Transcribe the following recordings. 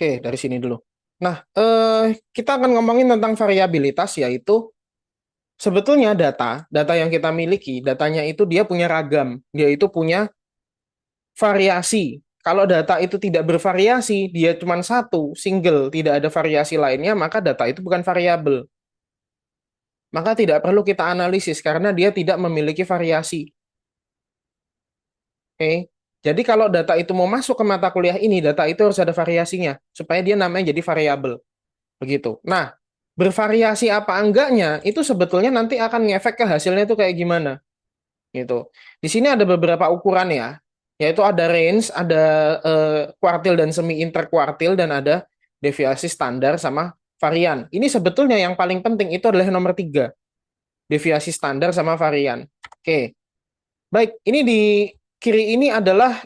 Oke, dari sini dulu. Nah, kita akan ngomongin tentang variabilitas, yaitu sebetulnya data yang kita miliki, datanya itu dia punya ragam, dia itu punya variasi. Kalau data itu tidak bervariasi, dia cuma satu, single, tidak ada variasi lainnya, maka data itu bukan variabel. Maka tidak perlu kita analisis karena dia tidak memiliki variasi. Oke. Jadi kalau data itu mau masuk ke mata kuliah ini, data itu harus ada variasinya supaya dia namanya jadi variabel. Begitu. Nah, bervariasi apa enggaknya itu sebetulnya nanti akan ngefek ke hasilnya itu kayak gimana. Gitu. Di sini ada beberapa ukuran ya, yaitu ada range, ada kuartil dan semi interkuartil, dan ada deviasi standar sama varian. Ini sebetulnya yang paling penting itu adalah nomor tiga, deviasi standar sama varian. Oke, baik. Ini di kiri ini adalah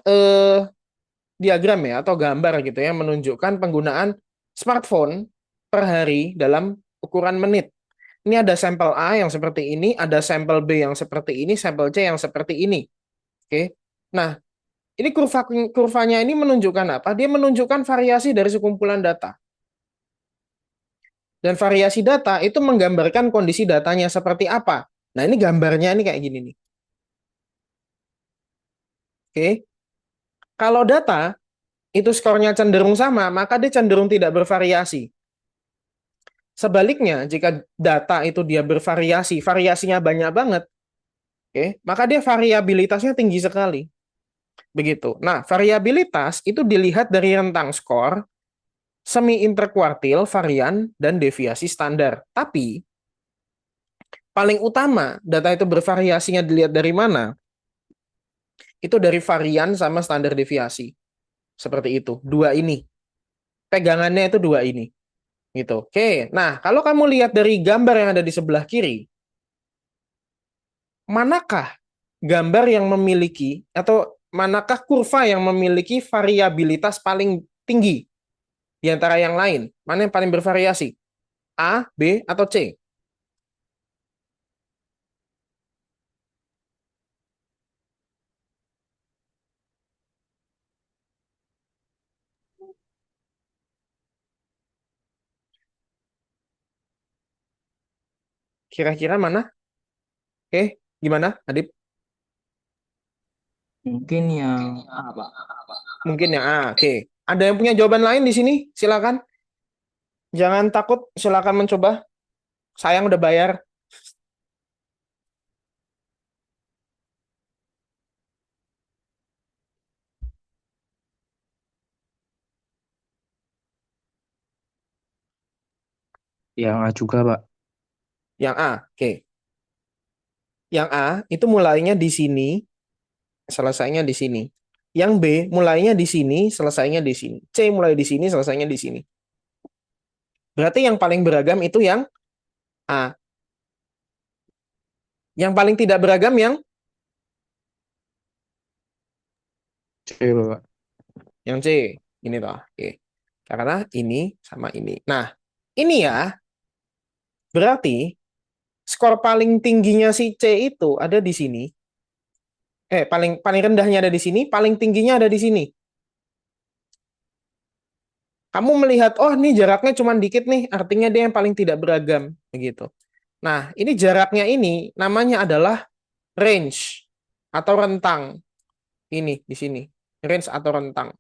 diagram ya atau gambar gitu ya, menunjukkan penggunaan smartphone per hari dalam ukuran menit. Ini ada sampel A yang seperti ini, ada sampel B yang seperti ini, sampel C yang seperti ini. Oke. Nah, ini kurvanya ini menunjukkan apa? Dia menunjukkan variasi dari sekumpulan data. Dan variasi data itu menggambarkan kondisi datanya seperti apa. Nah, ini gambarnya ini kayak gini nih. Oke. Kalau data itu skornya cenderung sama, maka dia cenderung tidak bervariasi. Sebaliknya, jika data itu dia bervariasi, variasinya banyak banget, oke, maka dia variabilitasnya tinggi sekali. Begitu. Nah, variabilitas itu dilihat dari rentang skor, semi interkuartil, varian, dan deviasi standar. Tapi paling utama data itu bervariasinya dilihat dari mana? Itu dari varian sama standar deviasi. Seperti itu. Dua ini. Pegangannya itu dua ini. Gitu. Oke. Nah, kalau kamu lihat dari gambar yang ada di sebelah kiri, manakah gambar yang memiliki atau manakah kurva yang memiliki variabilitas paling tinggi di antara yang lain? Mana yang paling bervariasi? A, B, atau C? Kira-kira mana? Oke, gimana, Adip? Mungkin yang apa? Mungkin yang A. Oke. Ada yang punya jawaban lain di sini? Silakan. Jangan takut, silakan mencoba. Sayang udah bayar. Yang A juga, Pak. Yang A. Oke. Yang A itu mulainya di sini, selesainya di sini. Yang B mulainya di sini, selesainya di sini. C mulai di sini, selesainya di sini. Berarti yang paling beragam itu yang A. Yang paling tidak beragam yang C, Pak. yang C. Ini toh. Oke. Karena ini sama ini. Nah, ini ya, berarti skor paling tingginya si C itu ada di sini. Paling paling rendahnya ada di sini, paling tingginya ada di sini. Kamu melihat, oh ini jaraknya cuma dikit nih, artinya dia yang paling tidak beragam, begitu. Nah, ini jaraknya ini namanya adalah range atau rentang. Ini di sini, range atau rentang.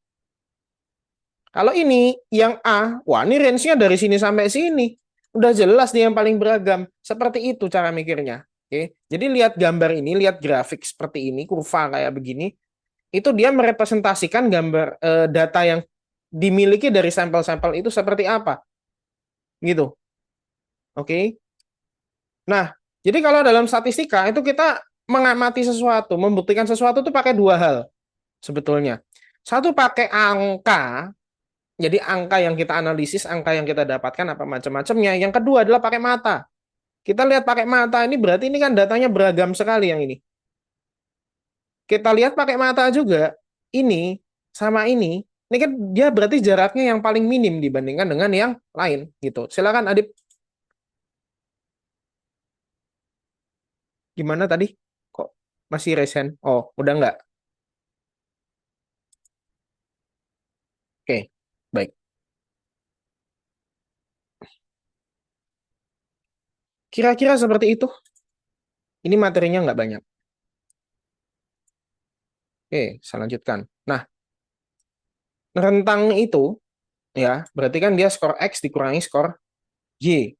Kalau ini yang A, wah ini range-nya dari sini sampai sini. Udah jelas dia yang paling beragam. Seperti itu cara mikirnya. Oke. Jadi lihat gambar ini, lihat grafik seperti ini, kurva kayak begini, itu dia merepresentasikan gambar data yang dimiliki dari sampel-sampel itu seperti apa, gitu. Oke. Nah, jadi kalau dalam statistika itu kita mengamati sesuatu, membuktikan sesuatu itu pakai dua hal sebetulnya. Satu pakai angka, jadi angka yang kita analisis, angka yang kita dapatkan apa macam-macamnya. Yang kedua adalah pakai mata. Kita lihat pakai mata ini berarti ini kan datanya beragam sekali yang ini. Kita lihat pakai mata juga. Ini sama ini. Ini kan dia berarti jaraknya yang paling minim dibandingkan dengan yang lain gitu. Silakan Adip, gimana tadi? Kok masih resen? Oh, udah nggak? Oke, baik. Kira-kira seperti itu. Ini materinya nggak banyak. Oke, saya lanjutkan. Nah, rentang itu ya berarti kan dia skor X dikurangi skor Y.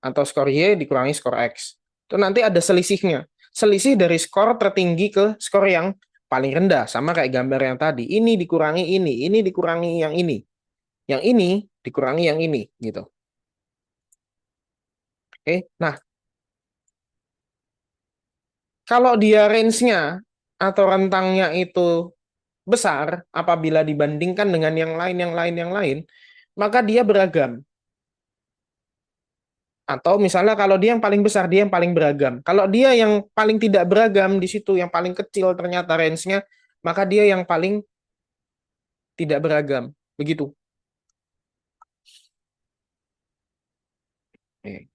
Atau skor Y dikurangi skor X. Itu nanti ada selisihnya. Selisih dari skor tertinggi ke skor yang paling rendah. Sama kayak gambar yang tadi. Ini dikurangi ini dikurangi yang ini. Yang ini dikurangi yang ini. Gitu. Oke, nah kalau dia range-nya atau rentangnya itu besar apabila dibandingkan dengan yang lain, yang lain, yang lain, maka dia beragam. Atau misalnya kalau dia yang paling besar, dia yang paling beragam. Kalau dia yang paling tidak beragam di situ, yang paling kecil ternyata range-nya, maka dia yang paling tidak beragam. Begitu. Oke.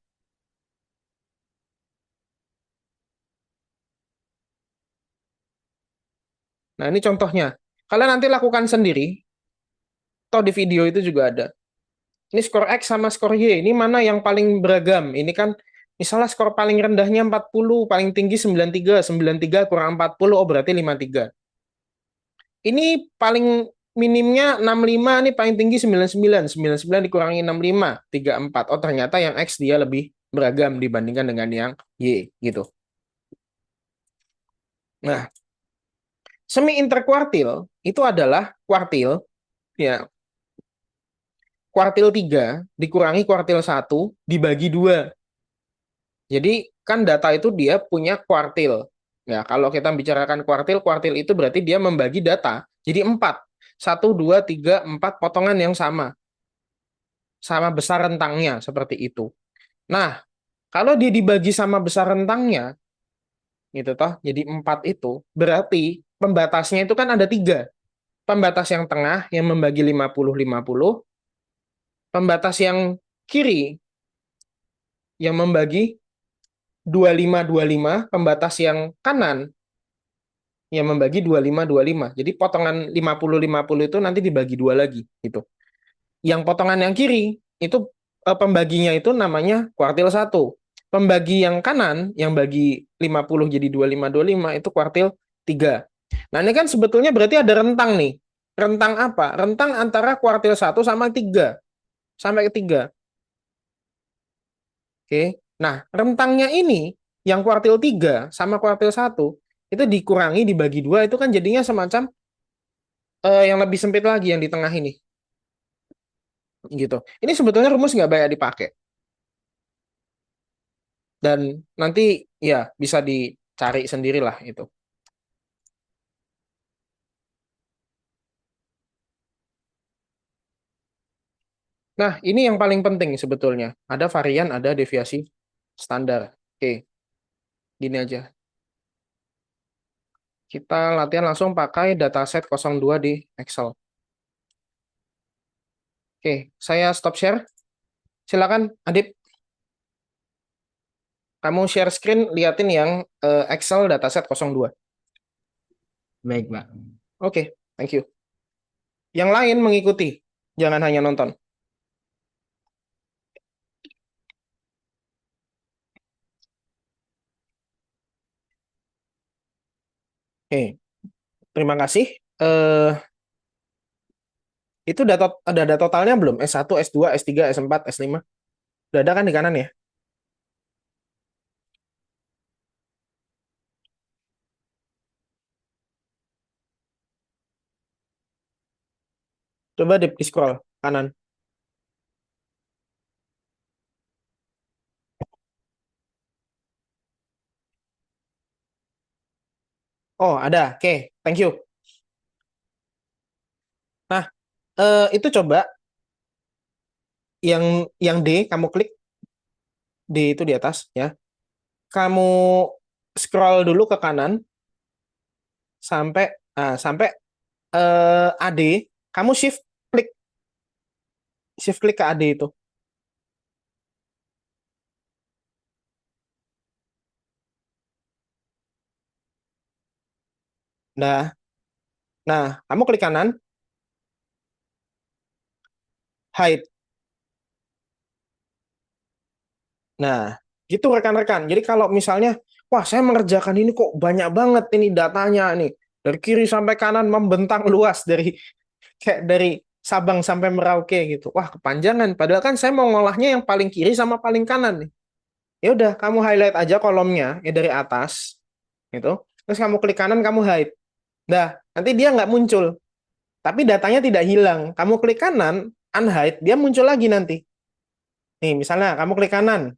Nah, ini contohnya. Kalian nanti lakukan sendiri, atau di video itu juga ada. Ini skor X sama skor Y. Ini mana yang paling beragam? Ini kan misalnya skor paling rendahnya 40, paling tinggi 93. 93 kurang 40, oh berarti 53. Ini paling minimnya 65, ini paling tinggi 99. 99 dikurangi 65, 34. Oh ternyata yang X dia lebih beragam dibandingkan dengan yang Y gitu. Nah, semi interkuartil itu adalah kuartil ya, kuartil 3 dikurangi kuartil 1 dibagi 2. Jadi kan data itu dia punya kuartil. Ya, kalau kita bicarakan kuartil, kuartil itu berarti dia membagi data jadi 4. 1, 2, 3, 4 potongan yang sama. Sama besar rentangnya seperti itu. Nah, kalau dia dibagi sama besar rentangnya, gitu toh, jadi 4 itu, berarti pembatasnya itu kan ada 3. Pembatas yang tengah yang membagi 50-50, pembatas yang kiri yang membagi 25-25, pembatas yang kanan yang membagi 25-25. Jadi potongan 50-50 itu nanti dibagi 2 lagi gitu. Yang potongan yang kiri itu pembaginya itu namanya kuartil 1. Pembagi yang kanan yang bagi 50 jadi 25-25 itu kuartil 3. Nah, ini kan sebetulnya berarti ada rentang nih. Rentang apa? Rentang antara kuartil 1 sama 3. Sampai ke 3. Oke. Nah, rentangnya ini yang kuartil 3 sama kuartil 1 itu dikurangi dibagi 2 itu kan jadinya semacam yang lebih sempit lagi yang di tengah ini gitu. Ini sebetulnya rumus nggak banyak dipakai dan nanti ya bisa dicari sendirilah itu. Nah, ini yang paling penting sebetulnya. Ada varian, ada deviasi standar. Oke, gini aja. Kita latihan langsung pakai dataset 02 di Excel. Oke, saya stop share. Silakan, Adip. Kamu share screen, liatin yang Excel dataset 02. Baik, Pak. Oke, thank you. Yang lain mengikuti, jangan hanya nonton. Oke, terima kasih. Eh, itu udah ada totalnya belum? S1, S2, S3, S4, S5? Udah ada kan di kanan ya? Coba di scroll kanan. Oh, ada. Oke, thank you. Nah, itu coba yang D kamu klik D itu di atas ya. Kamu scroll dulu ke kanan sampai sampai AD, kamu shift klik ke AD itu. Nah, nah, kamu klik kanan, hide. Nah, Gitu rekan-rekan. Jadi kalau misalnya, wah saya mengerjakan ini kok banyak banget ini datanya nih. Dari kiri sampai kanan membentang luas dari kayak dari Sabang sampai Merauke gitu. Wah, kepanjangan. Padahal kan saya mau ngolahnya yang paling kiri sama paling kanan nih. Ya udah, kamu highlight aja kolomnya ya dari atas gitu. Terus kamu klik kanan, kamu hide. Dah, nanti dia nggak muncul. Tapi datanya tidak hilang. Kamu klik kanan, unhide, dia muncul lagi nanti. Nih, misalnya kamu klik kanan,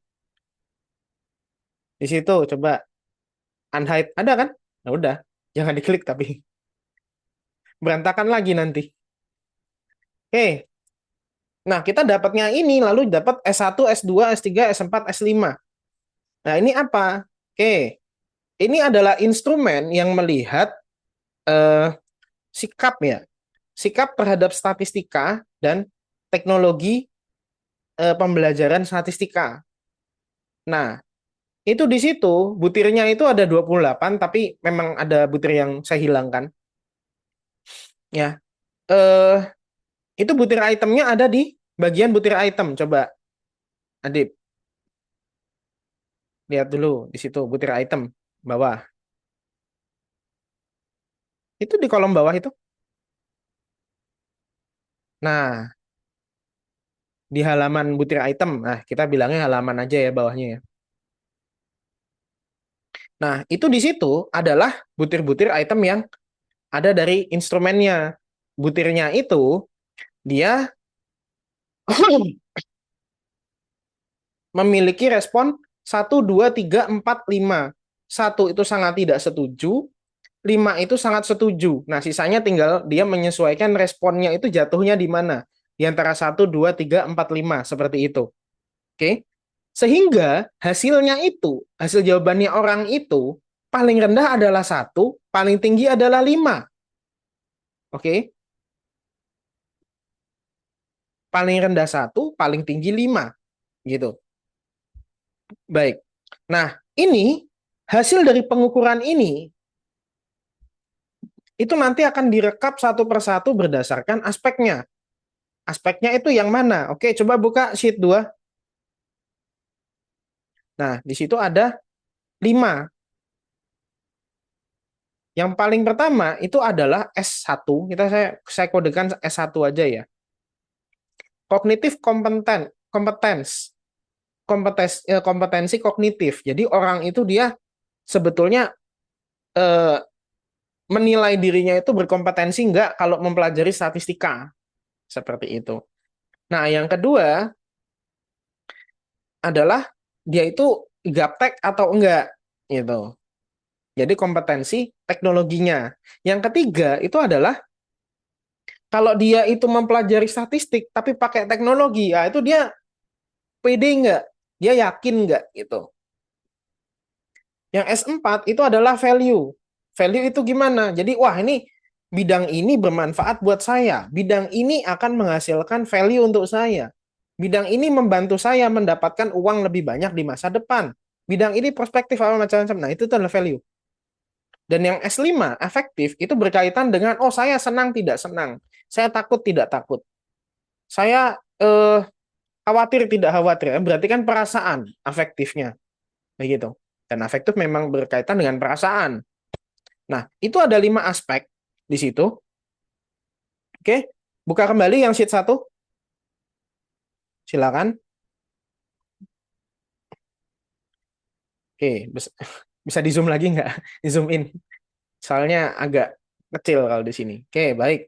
di situ coba unhide. Ada kan? Nah udah, jangan diklik tapi. Berantakan lagi nanti. Oke, nah kita dapatnya ini, lalu dapat S1, S2, S3, S4, S5. Nah ini apa? Oke, ini adalah instrumen yang melihat eh, sikap ya. Sikap terhadap statistika dan teknologi pembelajaran statistika. Nah, itu di situ butirnya itu ada 28 tapi memang ada butir yang saya hilangkan. Ya. Eh itu butir itemnya ada di bagian butir item. Coba Adip lihat dulu di situ butir item bawah. Itu di kolom bawah itu. Nah, di halaman butir item. Nah, kita bilangnya halaman aja ya bawahnya ya. Nah, itu di situ adalah butir-butir item yang ada dari instrumennya. Butirnya itu dia memiliki respon 1, 2, 3, 4, 5. Satu itu sangat tidak setuju, 5 itu sangat setuju. Nah, sisanya tinggal dia menyesuaikan responnya itu jatuhnya di mana. Di antara 1, 2, 3, 4, 5 seperti itu. Oke. Sehingga hasilnya itu, hasil jawabannya orang itu paling rendah adalah 1, paling tinggi adalah 5. Oke. Paling rendah 1, paling tinggi 5. Gitu. Baik. Nah, ini hasil dari pengukuran ini itu nanti akan direkap satu persatu berdasarkan aspeknya. Aspeknya itu yang mana? Oke, coba buka sheet 2. Nah, di situ ada 5. Yang paling pertama itu adalah S1. Saya kodekan S1 aja ya. Kognitif kompetensi kognitif. Jadi orang itu dia sebetulnya eh, menilai dirinya itu berkompetensi enggak kalau mempelajari statistika seperti itu. Nah, yang kedua adalah dia itu gaptek atau enggak gitu. Jadi kompetensi teknologinya. Yang ketiga itu adalah kalau dia itu mempelajari statistik tapi pakai teknologi, ya itu dia pede enggak? Dia yakin enggak gitu. Yang S4 itu adalah value. Value itu gimana? Jadi wah ini bidang ini bermanfaat buat saya. Bidang ini akan menghasilkan value untuk saya. Bidang ini membantu saya mendapatkan uang lebih banyak di masa depan. Bidang ini prospektif apa macam-macam. Nah, itu adalah value. Dan yang S5 efektif itu berkaitan dengan oh saya senang tidak senang. Saya takut tidak takut. Saya khawatir tidak khawatir. Berarti kan perasaan afektifnya begitu. Dan afektif memang berkaitan dengan perasaan. Nah, itu ada 5 aspek di situ. Oke, buka kembali yang sheet 1. Silakan. Oke, bisa di zoom lagi nggak? Di zoom in. Soalnya agak kecil kalau di sini. Oke, baik.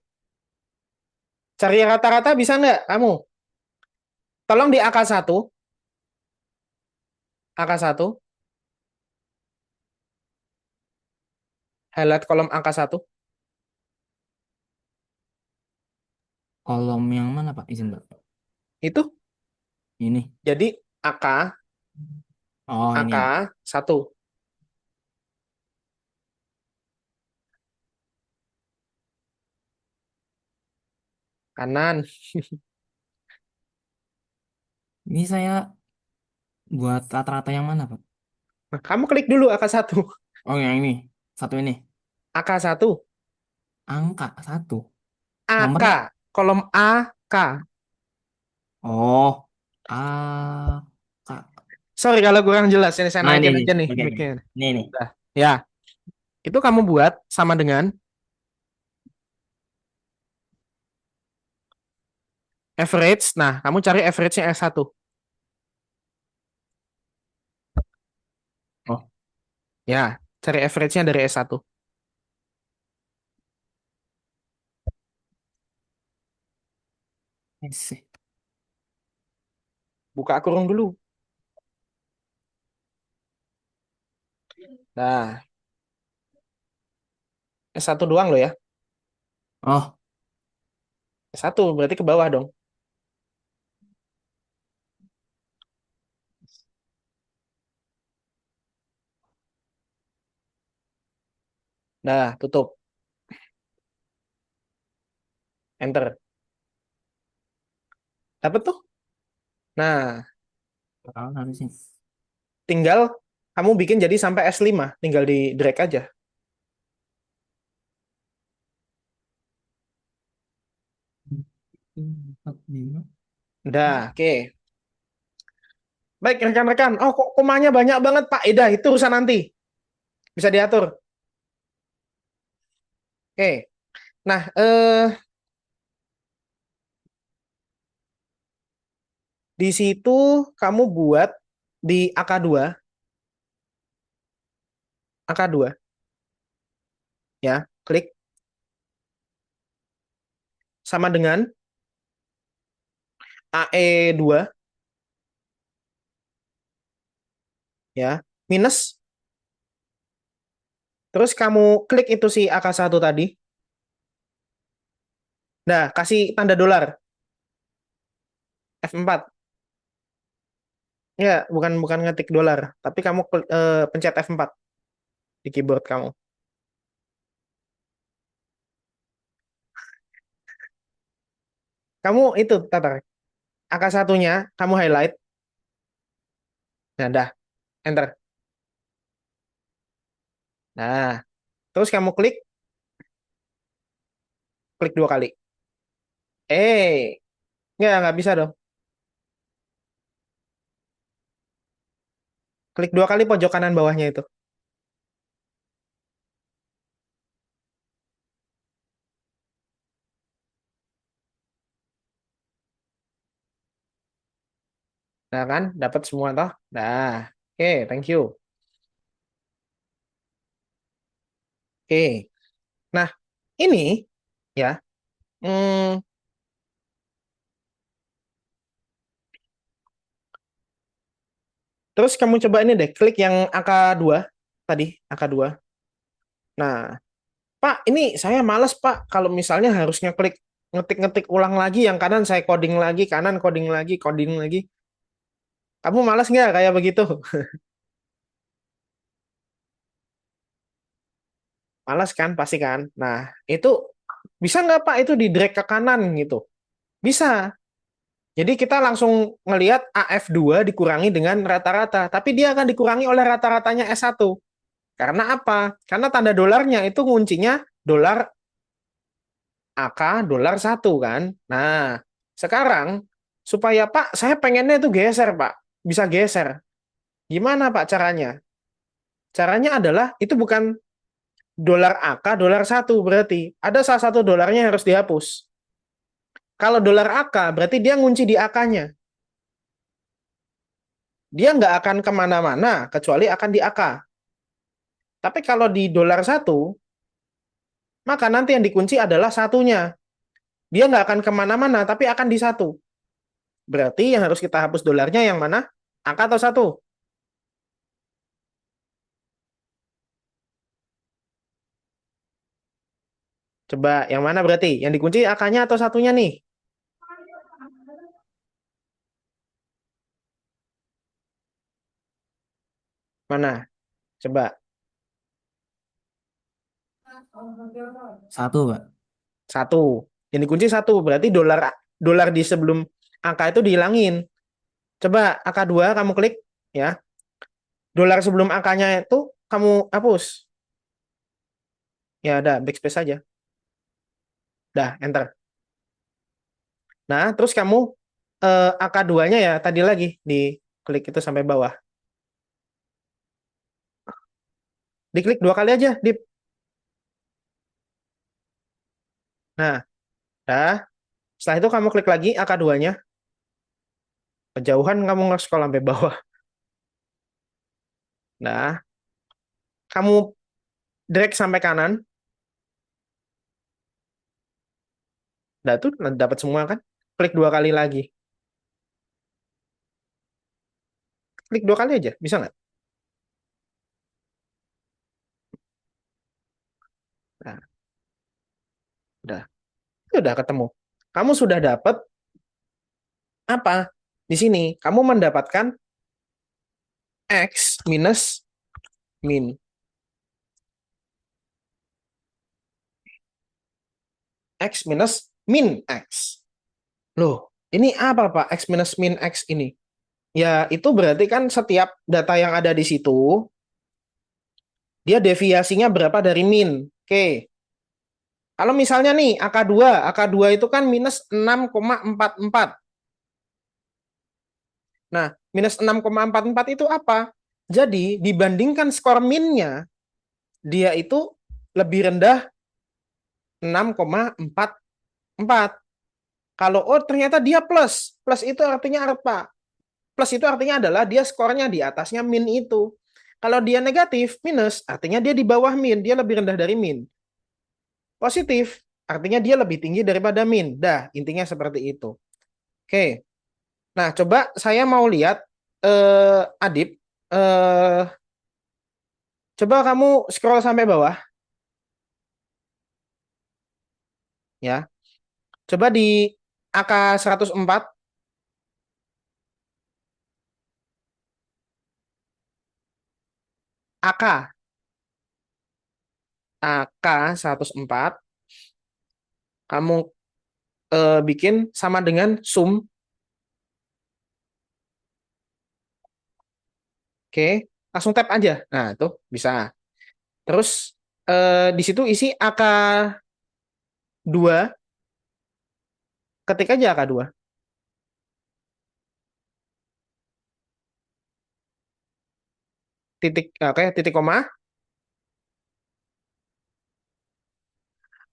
Cari rata-rata bisa nggak kamu? Tolong di AK1. AK1. Highlight kolom AK1. Kolom yang mana Pak? Izin Pak. Itu. Ini. Jadi AK, Oh ini ya. AK1. Kanan. Ini saya buat rata-rata yang mana Pak? Nah, kamu klik dulu AK1. Oh yang ini. Satu ini. AK1. Angka satu. AK. Nomornya. Kolom AK. Oh. A. K. Sorry kalau kurang jelas, ini saya Nah, ini naikin nih. aja nih Oke, oke. mic-nya. Ini nih. Nah, ya, itu kamu buat sama dengan average. Nah, kamu cari average-nya S1. Oh, Ya, cari average-nya dari S1. I see. Buka kurung dulu. Nah, S1 doang loh ya. Oh, S1 berarti ke bawah dong. Nah, tutup. Enter. Dapat tuh. Nah, tahu harusnya. tinggal kamu bikin jadi sampai S5. Tinggal di drag aja. Empat, lima. Udah, oke. Baik, rekan-rekan. Oh, kok komanya banyak banget, Pak. Eda, itu urusan nanti. Bisa diatur. Oke. Nah, di situ kamu buat di AK2, AK2 ya, klik sama dengan AE2 ya, minus, terus kamu klik itu si AK1 tadi. Nah, kasih tanda dolar F4. Ya, bukan bukan ngetik dolar, tapi kamu pencet F4 di keyboard kamu. Kamu itu tatar AK1-nya kamu highlight. Nah, dah, enter. Nah, terus kamu klik, klik 2 kali. Nggak bisa dong. Klik 2 kali pojok kanan bawahnya itu. Nah kan, dapat semua toh. Nah, oke, thank you. Oke. Nah, ini ya. hmm, Terus kamu coba ini deh, klik yang AK2 tadi, AK2. Nah, Pak, ini saya males, Pak. Kalau misalnya harusnya klik ngetik-ngetik ulang lagi, yang kanan saya coding lagi, kanan coding lagi, coding lagi. Kamu males nggak kayak begitu? Males kan, pasti kan? Nah, itu bisa nggak, Pak, itu di drag ke kanan gitu? Bisa. Jadi kita langsung ngelihat AF2 dikurangi dengan rata-rata, tapi dia akan dikurangi oleh rata-ratanya S1. Karena apa? Karena tanda dolarnya itu kuncinya dolar AK dolar 1 kan. Nah, sekarang supaya Pak, saya pengennya itu geser, Pak. Bisa geser. Gimana, Pak, caranya? Caranya adalah itu bukan dolar AK dolar 1 berarti. Ada salah satu dolarnya yang harus dihapus. Kalau dolar AK berarti dia ngunci di AK-nya. Dia nggak akan kemana-mana kecuali akan di AK. Tapi kalau di dolar 1, maka nanti yang dikunci adalah satunya. Dia nggak akan kemana-mana, tapi akan di 1. Berarti yang harus kita hapus dolarnya yang mana? Angka atau 1? Coba yang mana berarti? Yang dikunci angkanya atau satunya nih? Mana? Coba. Satu, Pak. 1. Yang dikunci 1. Berarti dolar dolar di sebelum angka itu dihilangin. Coba AK2 kamu klik ya. Dolar sebelum angkanya itu kamu hapus. Ya ada backspace saja. Dah, enter. Nah, terus kamu AK2-nya ya tadi lagi di klik itu sampai bawah. Diklik 2 kali aja, Dip. Nah, dah. Setelah itu kamu klik lagi AK2-nya. Kejauhan kamu nge-scroll sampai bawah. Nah, kamu drag sampai kanan. Nah, tuh dapat semua kan? Klik 2 kali lagi. Klik 2 kali aja, bisa nggak? Nah, udah. Itu udah ketemu. Kamu sudah dapat apa? Di sini, kamu mendapatkan X minus min. X minus min X. Loh, ini apa Pak? X minus min X ini? Ya, itu berarti kan setiap data yang ada di situ, dia deviasinya berapa dari min. Oke. Kalau misalnya nih, AK2 itu kan minus 6,44. Nah, minus 6,44 itu apa? Jadi, dibandingkan skor minnya, dia itu lebih rendah 6,44. Kalau oh ternyata dia plus. Plus itu artinya apa? Plus itu artinya adalah dia skornya di atasnya min itu. Kalau dia negatif, minus, artinya dia di bawah min, dia lebih rendah dari min. Positif, artinya dia lebih tinggi daripada min. Dah, intinya seperti itu. Oke. Nah, coba saya mau lihat Adip, eh coba kamu scroll sampai bawah ya. Coba di AK 104, AK AK 104, kamu bikin sama dengan sum. Oke, langsung tap aja. Nah, itu bisa. Terus di situ isi AK2, ketik aja AK2. Titik oke, titik koma,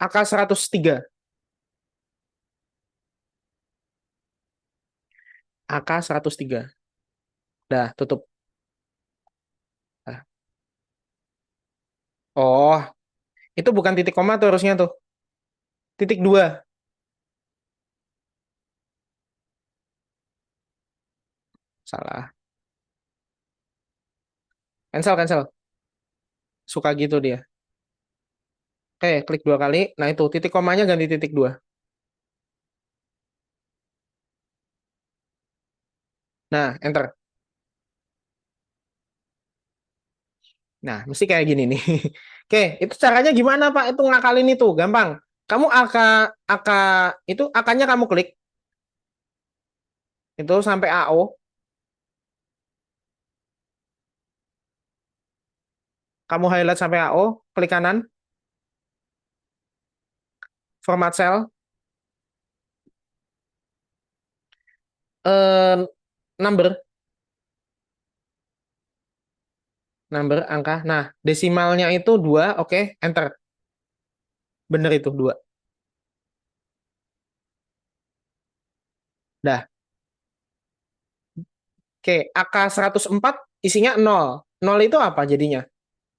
AK 103. AK 103. Dah, tutup. Nah. Oh, itu bukan titik koma tuh harusnya tuh. Titik 2. Salah. Cancel, cancel. Suka gitu dia. Oke, klik 2 kali. Nah, itu titik komanya ganti titik 2. Nah, enter. Nah, mesti kayak gini nih. Oke, itu caranya gimana, Pak? Itu ngakalin itu, gampang. Kamu AK itu AK-nya kamu klik itu sampai AO, kamu highlight sampai AO, klik kanan, format cell, eh, number, angka. Nah, desimalnya itu 2, oke, enter. Bener itu 2. Dah. Oke, AK 104 isinya 0. 0 itu apa jadinya?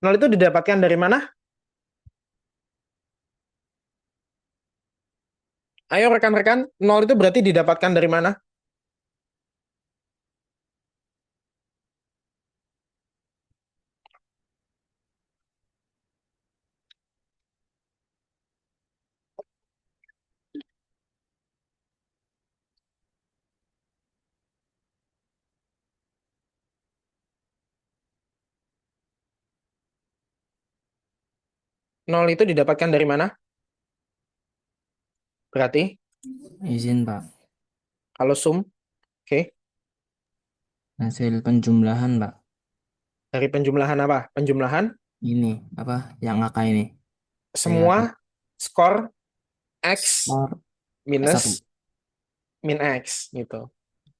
0 itu didapatkan dari mana? Ayo rekan-rekan, 0 itu berarti didapatkan dari mana? Nol itu didapatkan dari mana? Berarti Izin, Pak. kalau sum, oke, Hasil penjumlahan, Pak. dari penjumlahan apa? Penjumlahan Ini apa yang angka ini? Saya semua skor X skor satu. minus min X gitu.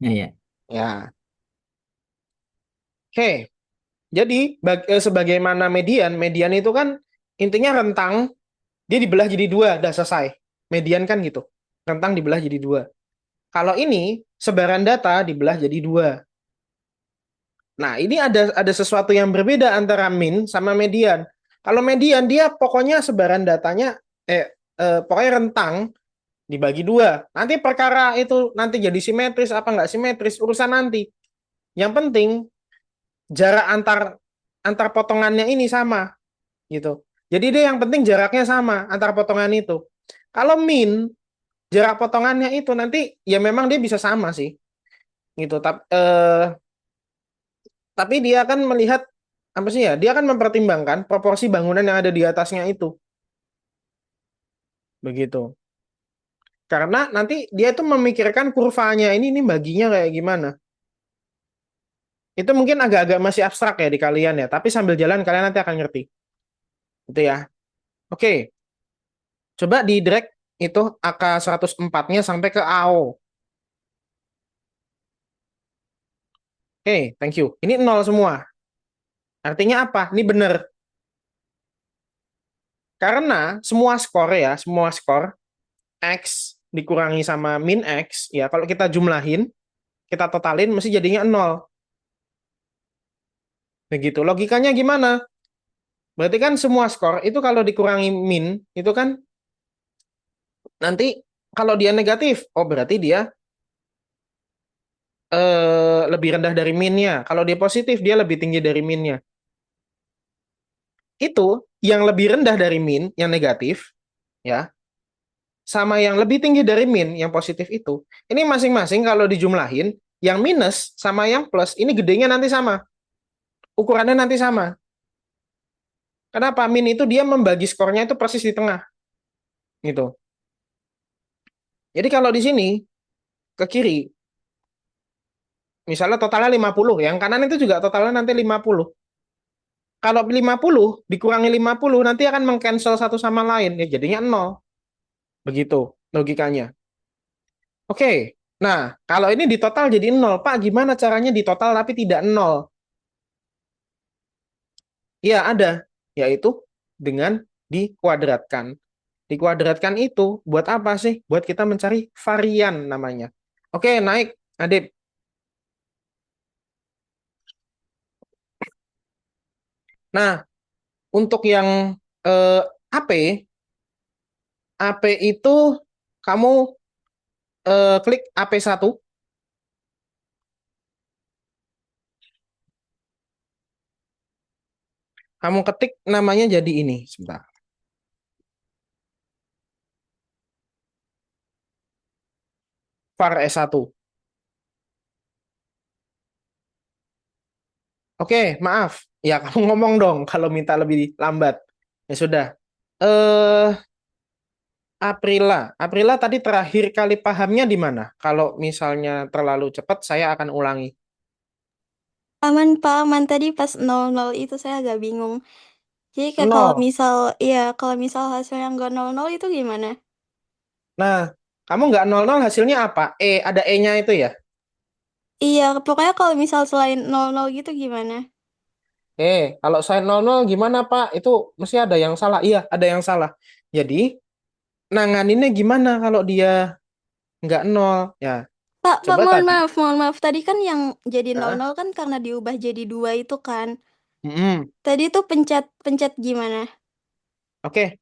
Ya, ya. Ya, oke. Jadi sebagaimana median, median itu kan intinya rentang dia dibelah jadi dua, udah selesai. Median kan gitu. Rentang dibelah jadi dua. Kalau ini sebaran data dibelah jadi dua. Nah, ini ada sesuatu yang berbeda antara min sama median. Kalau median dia pokoknya sebaran datanya pokoknya rentang dibagi dua. Nanti perkara itu nanti jadi simetris apa nggak simetris urusan nanti. Yang penting jarak antar antar potongannya ini sama gitu. Jadi dia yang penting jaraknya sama antar potongan itu. Kalau min jarak potongannya itu nanti ya memang dia bisa sama sih gitu. Tapi dia akan melihat apa sih ya? Dia akan mempertimbangkan proporsi bangunan yang ada di atasnya itu. Begitu. Karena nanti dia itu memikirkan kurvanya ini baginya kayak gimana. Itu mungkin agak-agak masih abstrak ya di kalian ya, tapi sambil jalan kalian nanti akan ngerti. Gitu ya. Oke, coba di drag itu AK 104-nya sampai ke AO. Oke, thank you. Ini nol semua. Artinya apa? Ini benar. Karena semua skor ya, semua skor X dikurangi sama min X, ya kalau kita jumlahin, kita totalin, mesti jadinya nol. Begitu. Logikanya gimana? Berarti kan semua skor itu kalau dikurangi min, itu kan nanti kalau dia negatif, oh berarti dia lebih rendah dari minnya. Kalau dia positif, dia lebih tinggi dari minnya. Itu yang lebih rendah dari min, yang negatif, ya, sama yang lebih tinggi dari min, yang positif itu. Ini masing-masing kalau dijumlahin, yang minus sama yang plus, ini gedenya nanti sama. Ukurannya nanti sama. Kenapa? Min itu dia membagi skornya itu persis di tengah. Gitu. Jadi kalau di sini, ke kiri, misalnya totalnya 50, yang kanan itu juga totalnya nanti 50. Kalau 50 dikurangi 50 nanti akan mengcancel satu sama lain, ya jadinya nol. Begitu logikanya. Oke, nah kalau ini di total jadi nol, Pak gimana caranya di total tapi tidak nol? Ya ada, yaitu dengan dikuadratkan. Dikuadratkan itu buat apa sih? Buat kita mencari varian namanya. Oke, naik, Adit. Nah, untuk yang AP, AP itu kamu klik AP1, kamu ketik namanya jadi ini, sebentar. var S1. Oke, maaf. Ya, kamu ngomong dong kalau minta lebih lambat. Ya sudah. Eh, Aprila. Aprila tadi terakhir kali pahamnya di mana? Kalau misalnya terlalu cepat, saya akan ulangi. Aman Pak, aman tadi pas 00 itu saya agak bingung. Jadi kayak kalau Nol. misal, iya kalau misal hasilnya nggak 00 itu gimana? Nah, kamu nggak nol nol hasilnya apa? Ada E-nya itu ya? Iya, pokoknya kalau misal selain 00 gitu gimana? Kalau saya nol nol gimana Pak? Itu mesti ada yang salah. Iya, ada yang salah. Jadi, nanganinnya gimana kalau dia nggak nol? Ya, Pak, coba mohon tadi. maaf, mohon maaf. Tadi kan yang jadi Hah? 00 kan karena diubah jadi 2 itu kan. Mm-mm. Tadi tuh pencet gimana? Oke,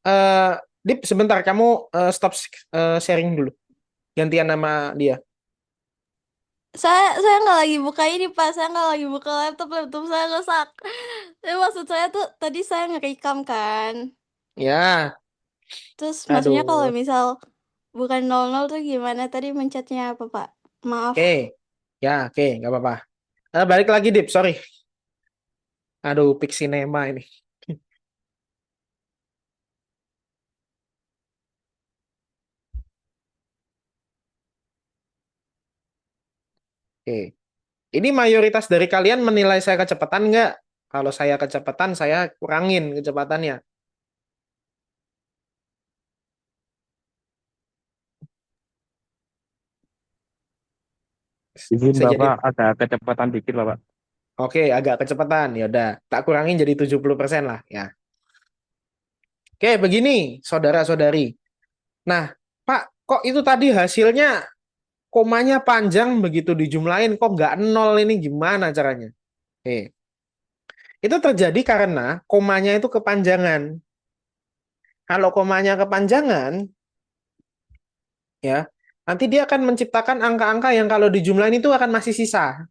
Dip, sebentar kamu stop sharing dulu. Gantian nama dia. Saya nggak lagi buka ini Pak, saya nggak lagi buka laptop saya rusak. Tapi maksud saya tuh tadi saya ngerekam kan. Ya, Terus maksudnya kalau aduh. misal bukan 00 tuh gimana tadi mencetnya apa Pak? Maaf. Oke, ya, oke, nggak apa-apa. Balik lagi, Dip, sorry. Aduh, Pixinema ini. Oke, ini mayoritas dari kalian menilai saya kecepatan nggak? Kalau saya kecepatan, saya kurangin kecepatannya. Izin Bisa jadi. Bapak ada kecepatan dikit Bapak. Oke, agak kecepatan. Ya udah, tak kurangin jadi 70% lah ya. Oke, begini, saudara-saudari. Nah, Pak, kok itu tadi hasilnya komanya panjang begitu dijumlahin kok nggak nol ini gimana caranya? Oke. Itu terjadi karena komanya itu kepanjangan. Kalau komanya kepanjangan, ya, nanti dia akan menciptakan angka-angka yang kalau dijumlahin itu akan masih sisa.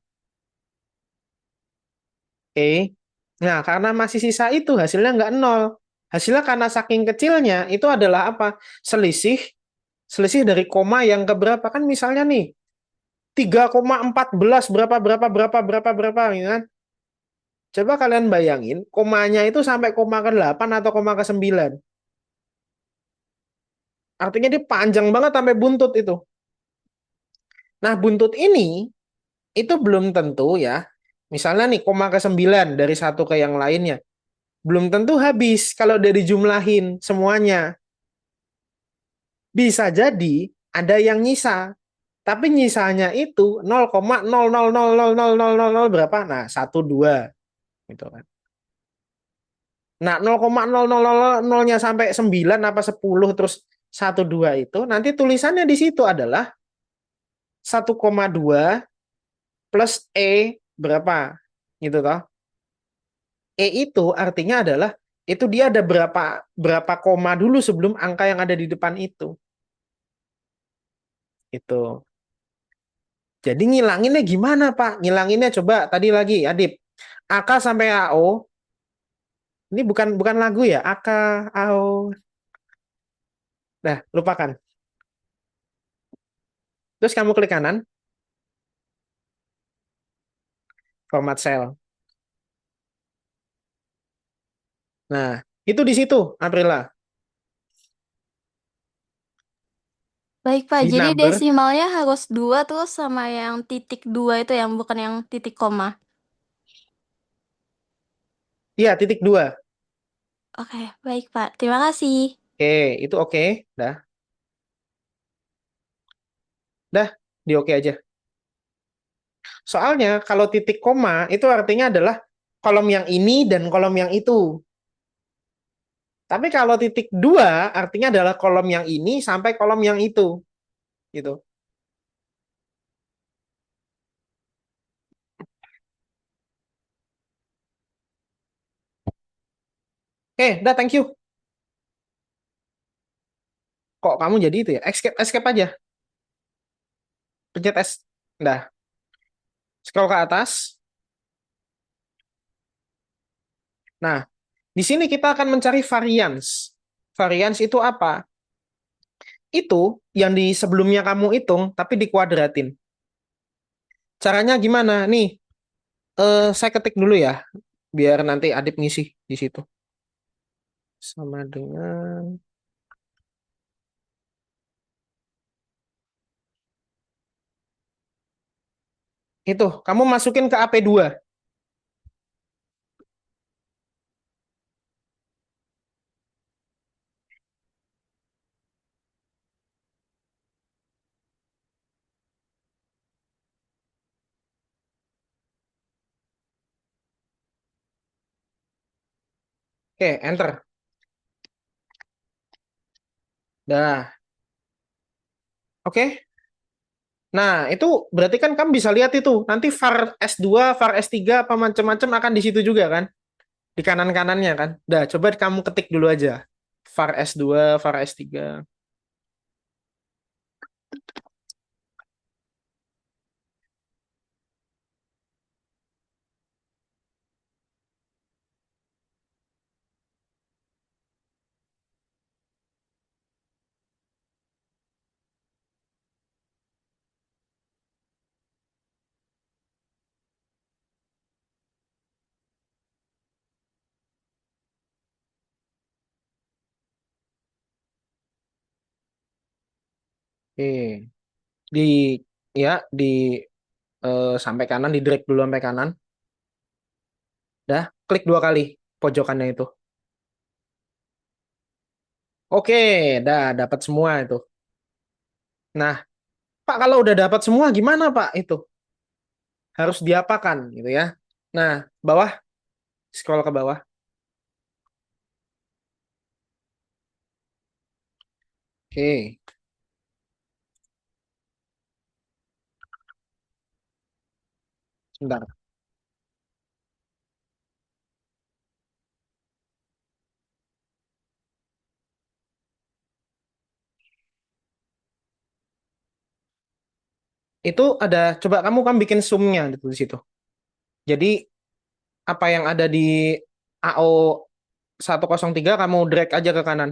Oke. Nah, karena masih sisa itu hasilnya nggak nol. Hasilnya karena saking kecilnya itu adalah apa? Selisih selisih dari koma yang keberapa kan misalnya nih 3,14 berapa berapa berapa berapa berapa gitu kan. Coba kalian bayangin komanya itu sampai koma ke-8 atau koma ke-9. Artinya dia panjang banget sampai buntut itu. Nah, buntut ini itu belum tentu ya. Misalnya nih koma ke-9 dari satu ke yang lainnya. Belum tentu habis kalau udah dijumlahin semuanya. Bisa jadi ada yang nyisa. Tapi nyisanya itu 0,00000000 berapa? Nah, 1 2 gitu kan. Nah, 0,0000-nya sampai 9 apa 10 terus 1 2 itu nanti tulisannya di situ adalah 1,2 plus E berapa gitu toh. E itu artinya adalah itu dia ada berapa berapa koma dulu sebelum angka yang ada di depan itu. Itu. Jadi ngilanginnya gimana, Pak? Ngilanginnya coba tadi lagi, Adip. AK sampai AO. Ini bukan bukan lagu ya, AK, AO. Nah, lupakan. Terus kamu klik kanan, format cell. Nah, itu di situ, Aprila. Baik, Pak. Di Jadi number, desimalnya harus 2 tuh sama yang titik 2 itu yang bukan yang titik koma. iya titik 2. Oke, baik, Pak. Terima kasih. Oke, itu oke. Dah, dah, di oke aja. Soalnya kalau titik koma itu artinya adalah kolom yang ini dan kolom yang itu. Tapi kalau titik 2 artinya adalah kolom yang ini sampai kolom yang itu. Gitu. Oke, dah thank you. Kok kamu jadi itu ya? Escape, escape aja. Pencet es. Dah, scroll ke atas. Nah, di sini kita akan mencari variance. Variance itu apa? Itu yang di sebelumnya kamu hitung, tapi dikuadratin. Caranya gimana? Nih, saya ketik dulu ya, biar nanti Adip ngisi di situ. Sama dengan itu, kamu masukin ke AP2. Oke, enter. Dah. Oke. Nah, itu berarti kan kamu bisa lihat itu. Nanti var S2, var S3 apa macam-macam akan di situ juga kan? Di kanan-kanannya kan. Dah, coba kamu ketik dulu aja. Var S2, var S3. Oke. Di ya di sampai kanan, di drag dulu sampai kanan. Dah, klik 2 kali pojokannya itu. Oke, dah dapat semua itu. Nah, Pak kalau udah dapat semua gimana Pak itu? Harus diapakan gitu ya. Nah, bawah, scroll ke bawah. Oke, sebentar. Itu ada, coba kamu kan bikin zoom-nya di situ. Jadi apa yang ada di AO 103 kamu drag aja ke kanan.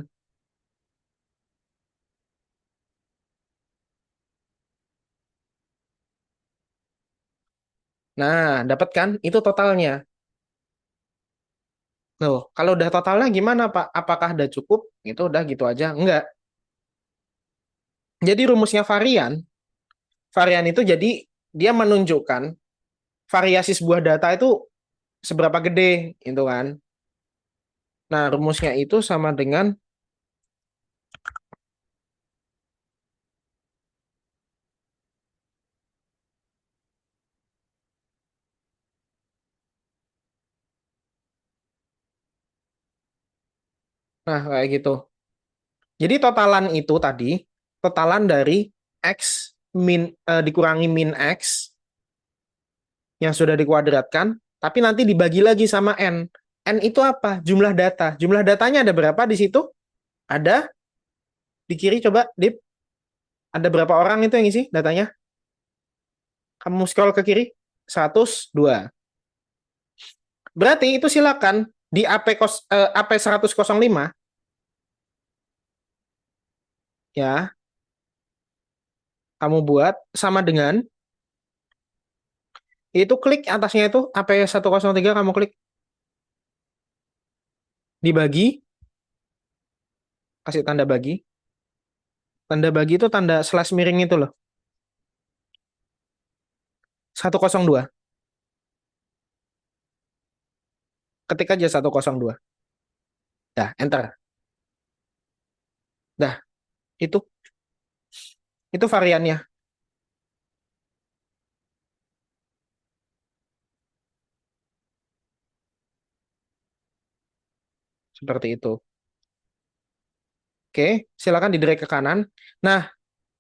Nah, dapat kan? Itu totalnya. Loh, kalau udah totalnya gimana, Pak? Apakah udah cukup? Itu udah gitu aja. Enggak. Jadi rumusnya varian, varian itu jadi dia menunjukkan variasi sebuah data itu seberapa gede, itu kan. Nah, rumusnya itu sama dengan, nah kayak gitu. Jadi totalan itu tadi, totalan dari X dikurangi min X yang sudah dikuadratkan, tapi nanti dibagi lagi sama N. N itu apa? Jumlah data. Jumlah datanya ada berapa di situ? Ada di kiri, coba, Dip. Ada berapa orang itu yang isi datanya? Kamu scroll ke kiri, 102. Berarti itu silakan di AP 105 ya, kamu buat sama dengan itu klik atasnya itu AP 103 kamu klik dibagi, kasih tanda bagi. Tanda bagi itu tanda slash miring itu loh. 102. Ketik aja 102. Dah, enter. Dah, itu itu variannya seperti itu. Oke, silakan di-drag ke kanan. Nah,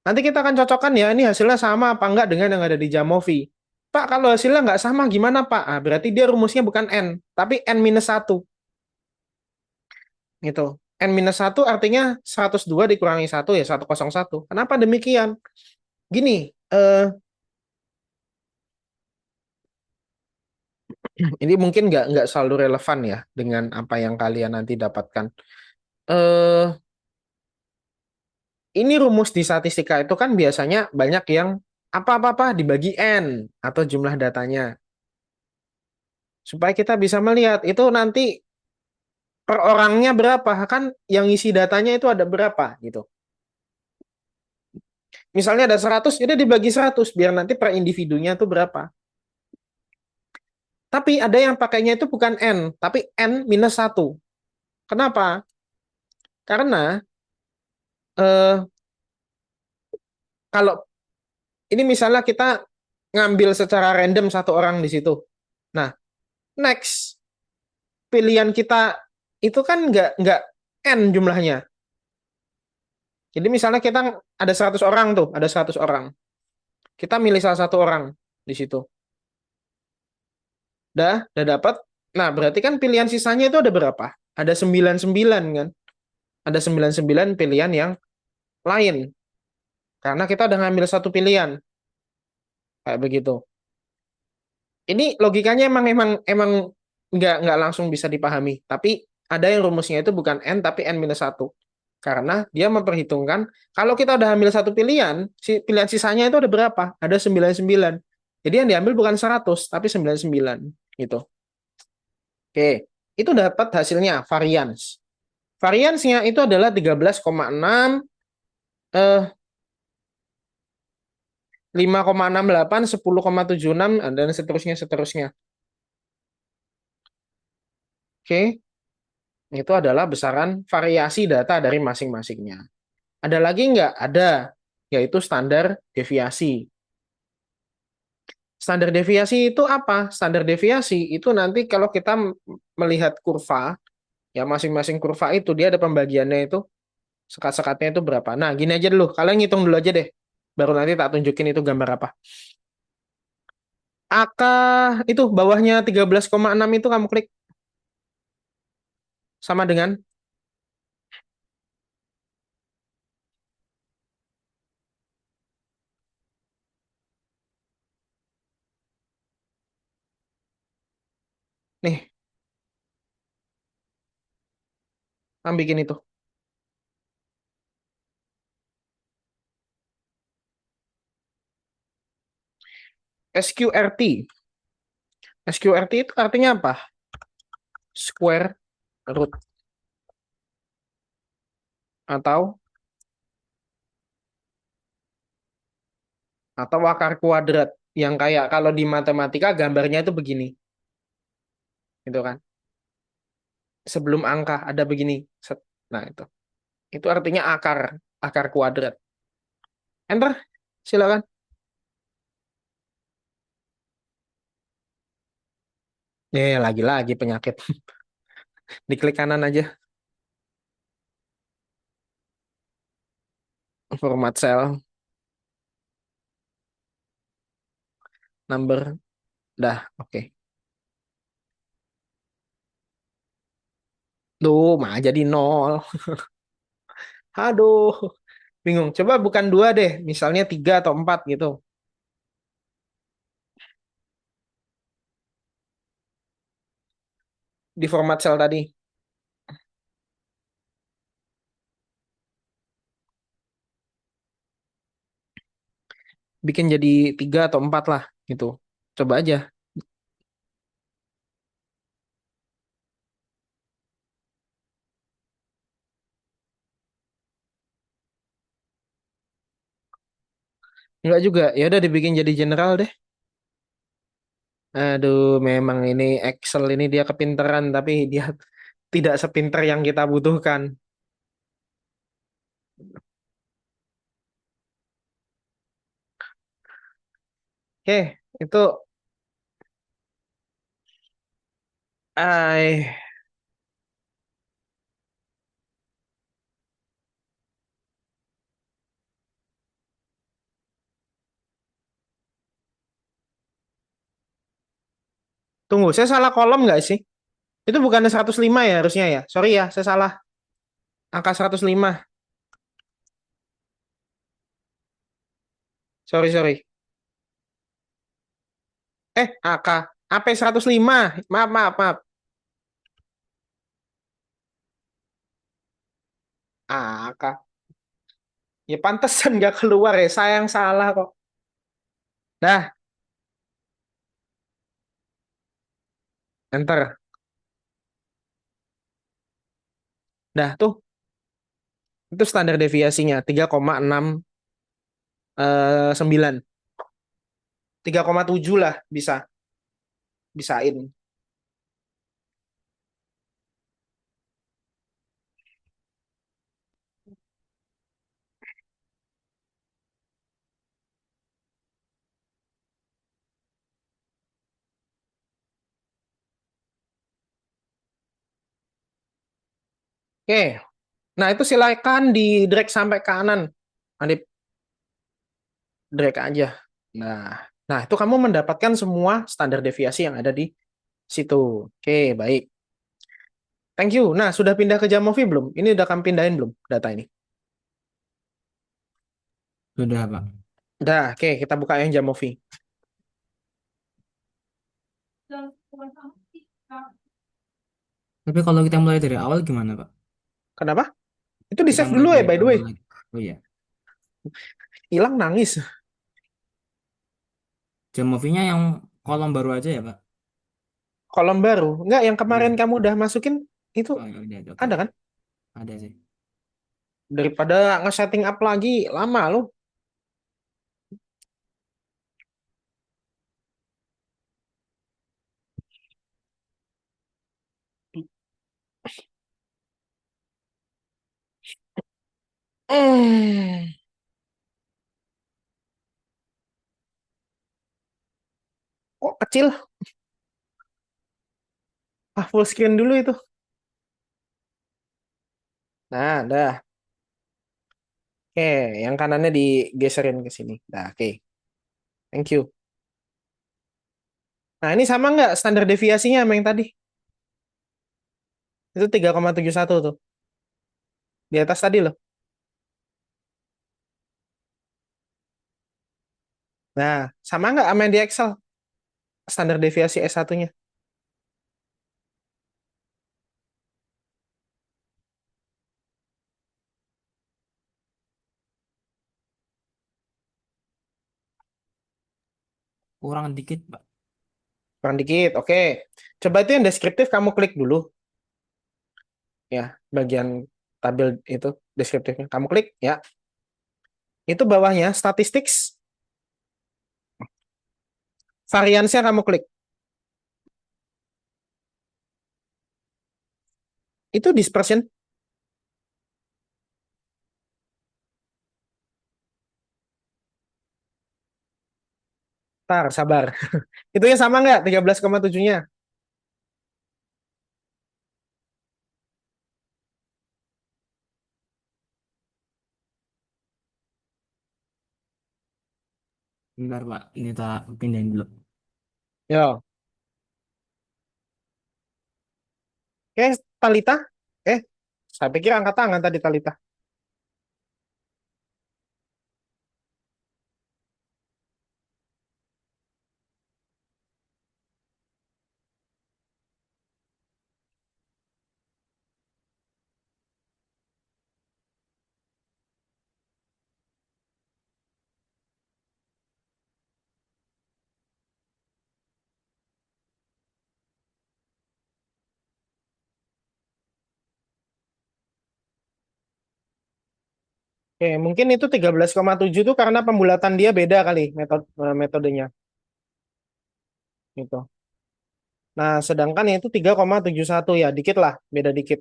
nanti kita akan cocokkan ya, ini hasilnya sama apa enggak dengan yang ada di Jamovi. Pak, kalau hasilnya nggak sama gimana, Pak? Ah, berarti dia rumusnya bukan N, tapi N-1. Gitu. N-1 artinya 102 dikurangi 1 ya 101. Kenapa demikian? Gini, ini mungkin nggak selalu relevan ya dengan apa yang kalian nanti dapatkan. Eh, ini rumus di statistika itu kan biasanya banyak yang apa-apa dibagi N atau jumlah datanya. Supaya kita bisa melihat itu nanti per orangnya berapa, kan yang isi datanya itu ada berapa gitu. Misalnya ada 100, itu dibagi 100 biar nanti per individunya itu berapa. Tapi ada yang pakainya itu bukan N, tapi N-1. Kenapa? Karena eh, kalau ini misalnya kita ngambil secara random satu orang di situ. Nah, next pilihan kita itu kan nggak N jumlahnya. Jadi misalnya kita ada 100 orang tuh, ada 100 orang. Kita milih salah satu orang di situ. Udah dapat. Nah, berarti kan pilihan sisanya itu ada berapa? Ada 99 kan? Ada 99 pilihan yang lain. Karena kita udah ngambil satu pilihan. Kayak begitu. Ini logikanya emang nggak langsung bisa dipahami. Tapi ada yang rumusnya itu bukan N tapi N-1. Karena dia memperhitungkan kalau kita udah ambil satu pilihan, si pilihan sisanya itu ada berapa? Ada 99. Jadi yang diambil bukan 100 tapi 99 gitu. Oke, itu dapat hasilnya varians. Variansnya itu adalah 13,6 eh 5,68, 10,76 dan seterusnya. Oke, itu adalah besaran variasi data dari masing-masingnya. Ada lagi nggak? Ada, yaitu standar deviasi. Standar deviasi itu apa? Standar deviasi itu nanti kalau kita melihat kurva, ya masing-masing kurva itu dia ada pembagiannya itu, sekat-sekatnya itu berapa. Nah, gini aja dulu. Kalian ngitung dulu aja deh. Baru nanti tak tunjukin itu gambar apa. AK itu bawahnya 13,6 itu kamu klik sama dengan nih, kamu bikin itu. SQRT. SQRT itu artinya apa? Square root atau akar kuadrat yang kayak kalau di matematika gambarnya itu begini, gitu kan? Sebelum angka ada begini. Set. Nah, itu artinya akar kuadrat. Enter, silakan. Lagi-lagi penyakit. Diklik kanan aja. Format cell, number, dah, oke. Duh, mah jadi nol. Aduh, bingung. Coba bukan dua deh, misalnya tiga atau empat gitu. Di format cell tadi. Bikin jadi tiga atau empat lah, gitu. Coba aja. Enggak juga. Ya udah dibikin jadi general deh. Aduh, memang ini Excel ini dia kepinteran, tapi dia tidak sepinter yang kita butuhkan. Oke, itu ay tunggu, saya salah kolom nggak sih? Itu bukannya 105 ya harusnya ya? Sorry ya, saya salah. Angka 105. Sorry, sorry. AK. AP 105. Maaf, maaf, maaf. AK. Ya pantesan nggak keluar ya. Sayang salah kok. Dah, enter. Dah, tuh. Itu standar deviasinya. 3,69. 3,7 lah bisa. Bisain. Oke. Nah, itu silakan di drag sampai kanan. Adip, drag aja. Nah, nah itu kamu mendapatkan semua standar deviasi yang ada di situ. Oke, baik. Thank you. Nah, sudah pindah ke Jamovi belum? Ini udah kamu pindahin belum data ini? Sudah, Pak. Udah, oke, kita buka yang Jamovi. Tapi kalau kita mulai dari awal gimana, Pak? Kenapa? Itu di Kita save mulai dulu ya, dari by the way. awal lagi. Oh iya. Hilang nangis. Jam movie-nya yang kolom baru aja ya, Pak? Kolom baru. Enggak, yang kemarin Iya. kamu udah masukin itu Oh, ya udah, oke, ada oke. kan? Ada sih. Daripada nge-setting up lagi, lama loh. Hmm. kecil. Full screen dulu itu. Nah, dah. Oke, yang kanannya digeserin ke sini. Nah, oke. Thank you. Nah, ini sama nggak standar deviasinya sama yang tadi? Itu 3,71 tuh. Di atas tadi loh. Nah, sama nggak sama yang di Excel? Standar deviasi S1-nya. Kurang dikit, Pak. Kurang dikit, oke. Coba itu yang deskriptif kamu klik dulu. Ya, bagian tabel itu deskriptifnya. Kamu klik, ya. Itu bawahnya, statistics. Variansnya kamu klik. Itu dispersion. Tar, sabar. Itu yang sama nggak? 13,7-nya. Bentar, Pak. Ini tak pindahin dulu. Yo. Oke, Talita. Eh, saya pikir angkat tangan tadi Talita. Oke, mungkin itu 13,7 tuh karena pembulatan dia beda kali metodenya. Gitu. Nah, sedangkan itu 3,71 ya, dikit lah, beda dikit.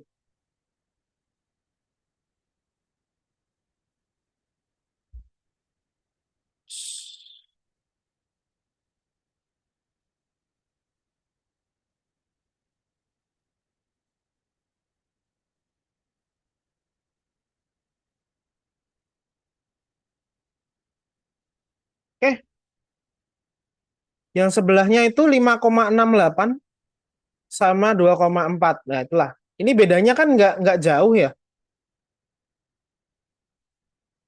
Oke, yang sebelahnya itu 5,68 sama 2,4. Nah, itulah. Ini bedanya kan nggak jauh ya.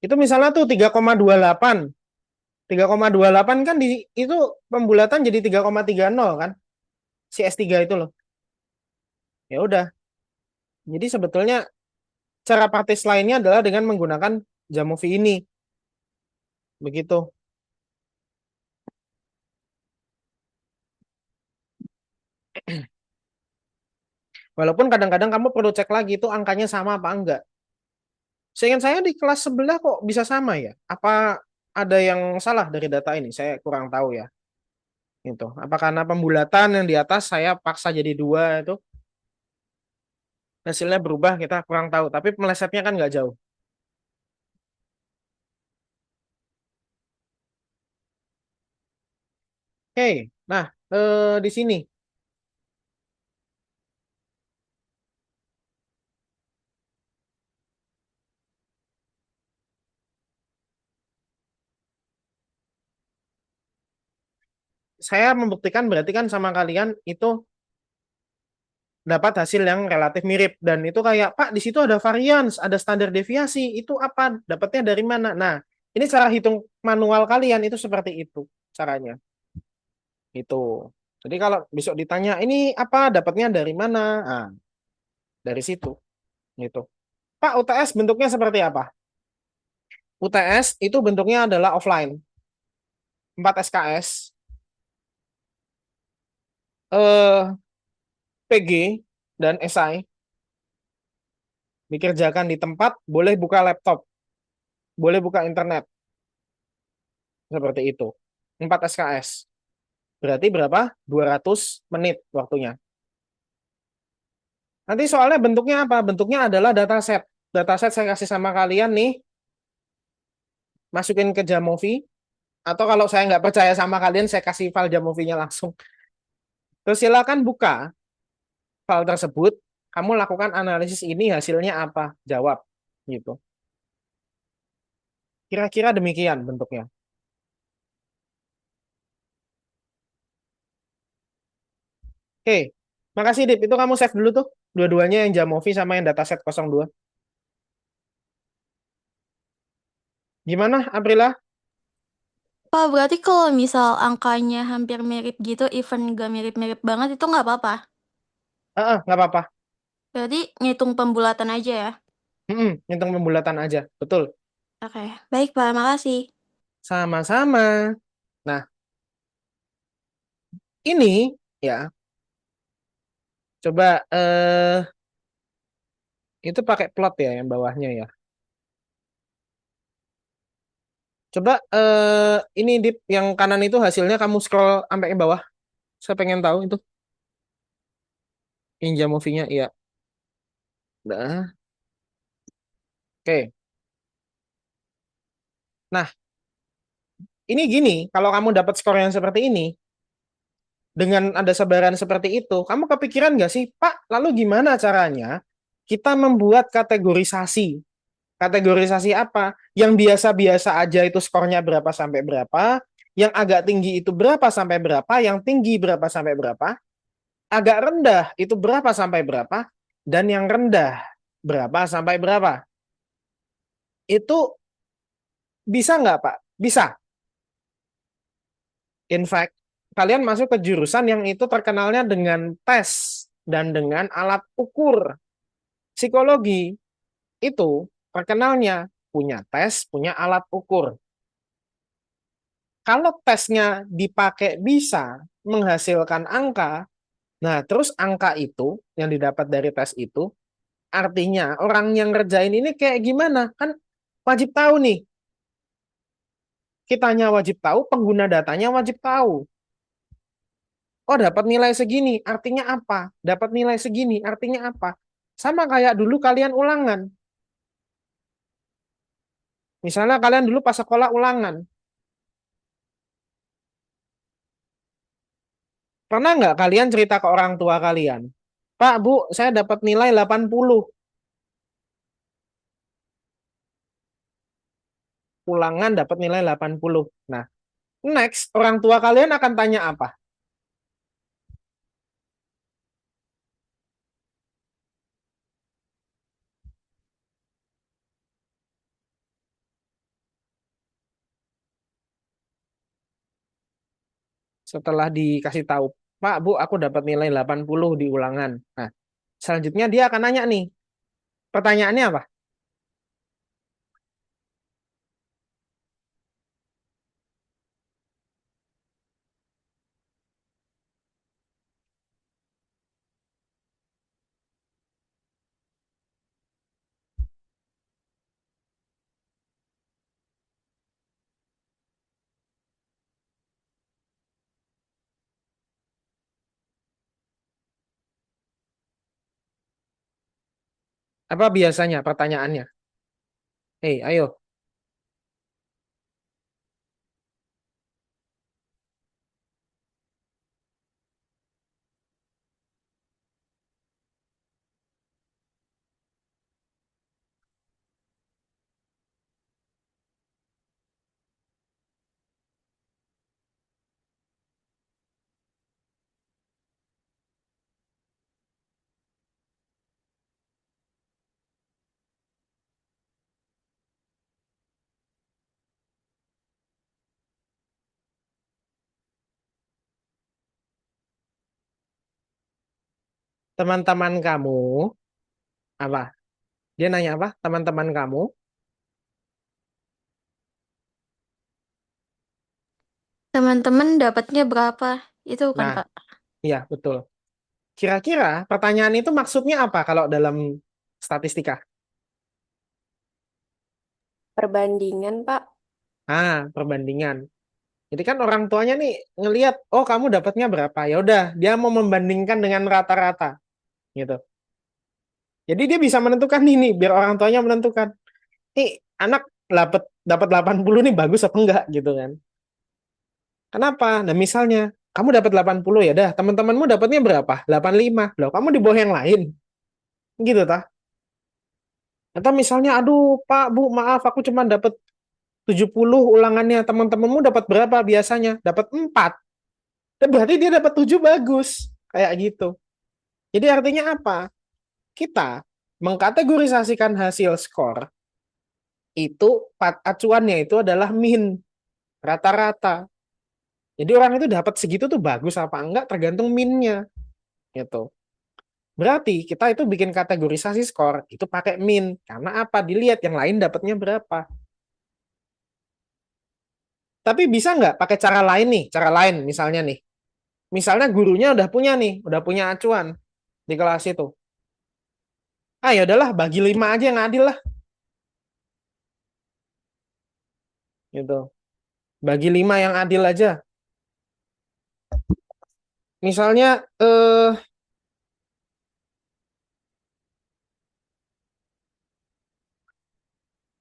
Itu misalnya tuh 3,28. 3,28 kan itu pembulatan jadi 3,30 kan. Si S3 itu loh. Ya udah. Jadi sebetulnya cara praktis lainnya adalah dengan menggunakan Jamovi ini. Begitu. Walaupun kadang-kadang kamu perlu cek lagi itu angkanya sama apa enggak. Seingat saya di kelas sebelah kok bisa sama ya? Apa ada yang salah dari data ini? Saya kurang tahu ya. Itu. Apa karena pembulatan yang di atas saya paksa jadi 2 itu hasilnya berubah kita kurang tahu. Tapi melesetnya kan nggak jauh. Oke, nah di sini saya membuktikan berarti kan sama kalian itu dapat hasil yang relatif mirip dan itu kayak Pak di situ ada varians, ada standar deviasi, itu apa? Dapatnya dari mana? Nah, ini cara hitung manual kalian itu seperti itu caranya. Itu. Jadi kalau besok ditanya ini apa? Dapatnya dari mana? Nah, dari situ. Gitu. Pak, UTS bentuknya seperti apa? UTS itu bentuknya adalah offline. 4 SKS. Eh, PG dan SI dikerjakan di tempat, boleh buka laptop, boleh buka internet. Seperti itu. 4 SKS. Berarti berapa? 200 menit waktunya. Nanti soalnya bentuknya apa? Bentuknya adalah dataset. Dataset saya kasih sama kalian nih. Masukin ke Jamovi. Atau kalau saya nggak percaya sama kalian, saya kasih file Jamovi-nya langsung. Terus silakan buka file tersebut, kamu lakukan analisis ini hasilnya apa? Jawab gitu. Kira-kira demikian bentuknya. Oke, makasih Dip. Itu kamu save dulu tuh. Dua-duanya yang Jamovi sama yang dataset 02. Gimana, Aprila? Pak, berarti kalau misal angkanya hampir mirip gitu, even gak mirip-mirip banget, itu nggak apa-apa. Nggak apa-apa. Berarti ngitung pembulatan aja ya. Ngitung pembulatan aja. Betul. Oke, baik Pak, makasih. Sama-sama. Nah, ini ya, coba itu pakai plot ya yang bawahnya ya. Coba ini Dip, yang kanan itu hasilnya kamu scroll sampai ke bawah. Saya pengen tahu itu. Ninja Movie-nya, iya. Nah, oke. Nah, ini gini, kalau kamu dapat skor yang seperti ini, dengan ada sebaran seperti itu, kamu kepikiran nggak sih, Pak, lalu gimana caranya kita membuat kategorisasi? Kategorisasi apa? Yang biasa-biasa aja itu skornya berapa sampai berapa, yang agak tinggi itu berapa sampai berapa, yang tinggi berapa sampai berapa, agak rendah itu berapa sampai berapa, dan yang rendah berapa sampai berapa. Itu bisa nggak, Pak? Bisa. In fact, kalian masuk ke jurusan yang itu terkenalnya dengan tes dan dengan alat ukur. Psikologi itu terkenalnya punya tes, punya alat ukur. Kalau tesnya dipakai bisa menghasilkan angka, nah terus angka itu yang didapat dari tes itu, artinya orang yang ngerjain ini kayak gimana? Kan wajib tahu nih. Kitanya wajib tahu, pengguna datanya wajib tahu. Oh, dapat nilai segini, artinya apa? Dapat nilai segini, artinya apa? Sama kayak dulu kalian ulangan. Misalnya kalian dulu pas sekolah ulangan. Pernah nggak kalian cerita ke orang tua kalian? Pak, Bu, saya dapat nilai 80. Ulangan dapat nilai 80. Nah, next, orang tua kalian akan tanya apa? Setelah dikasih tahu, Pak, Bu, aku dapat nilai 80 di ulangan. Nah, selanjutnya dia akan nanya nih, pertanyaannya apa? Apa biasanya pertanyaannya? Hei, ayo. Teman-teman kamu, apa? Dia nanya apa? Teman-teman kamu, Teman-teman dapatnya berapa? Itu kan nah, Pak. iya betul. Kira-kira pertanyaan itu maksudnya apa kalau dalam statistika? Perbandingan, Pak. Perbandingan. Jadi kan orang tuanya nih ngelihat, oh kamu dapatnya berapa? Ya udah, dia mau membandingkan dengan rata-rata, gitu. Jadi dia bisa menentukan ini, biar orang tuanya menentukan, nih anak dapat dapat 80 nih bagus apa enggak gitu kan. Kenapa? Nah, misalnya Kamu dapat 80 ya dah. Teman-temanmu dapatnya berapa? 85. Loh, kamu di bawah yang lain. Gitu tah. Atau misalnya, aduh Pak, Bu, maaf aku cuma dapat 70 ulangannya. Teman-temanmu dapat berapa biasanya? Dapat 4. Berarti dia dapat 7 bagus. Kayak gitu. Jadi artinya apa? Kita mengkategorisasikan hasil skor itu acuannya itu adalah min, rata-rata. Jadi orang itu dapat segitu tuh bagus apa enggak tergantung minnya gitu. Berarti kita itu bikin kategorisasi skor itu pakai min. Karena apa? Dilihat yang lain dapatnya berapa. Tapi bisa nggak pakai cara lain nih? Cara lain misalnya nih. Misalnya gurunya udah punya nih, udah punya acuan di kelas itu. Ah ya udahlah bagi 5 aja yang adil lah gitu. Bagi 5 yang adil aja. Misalnya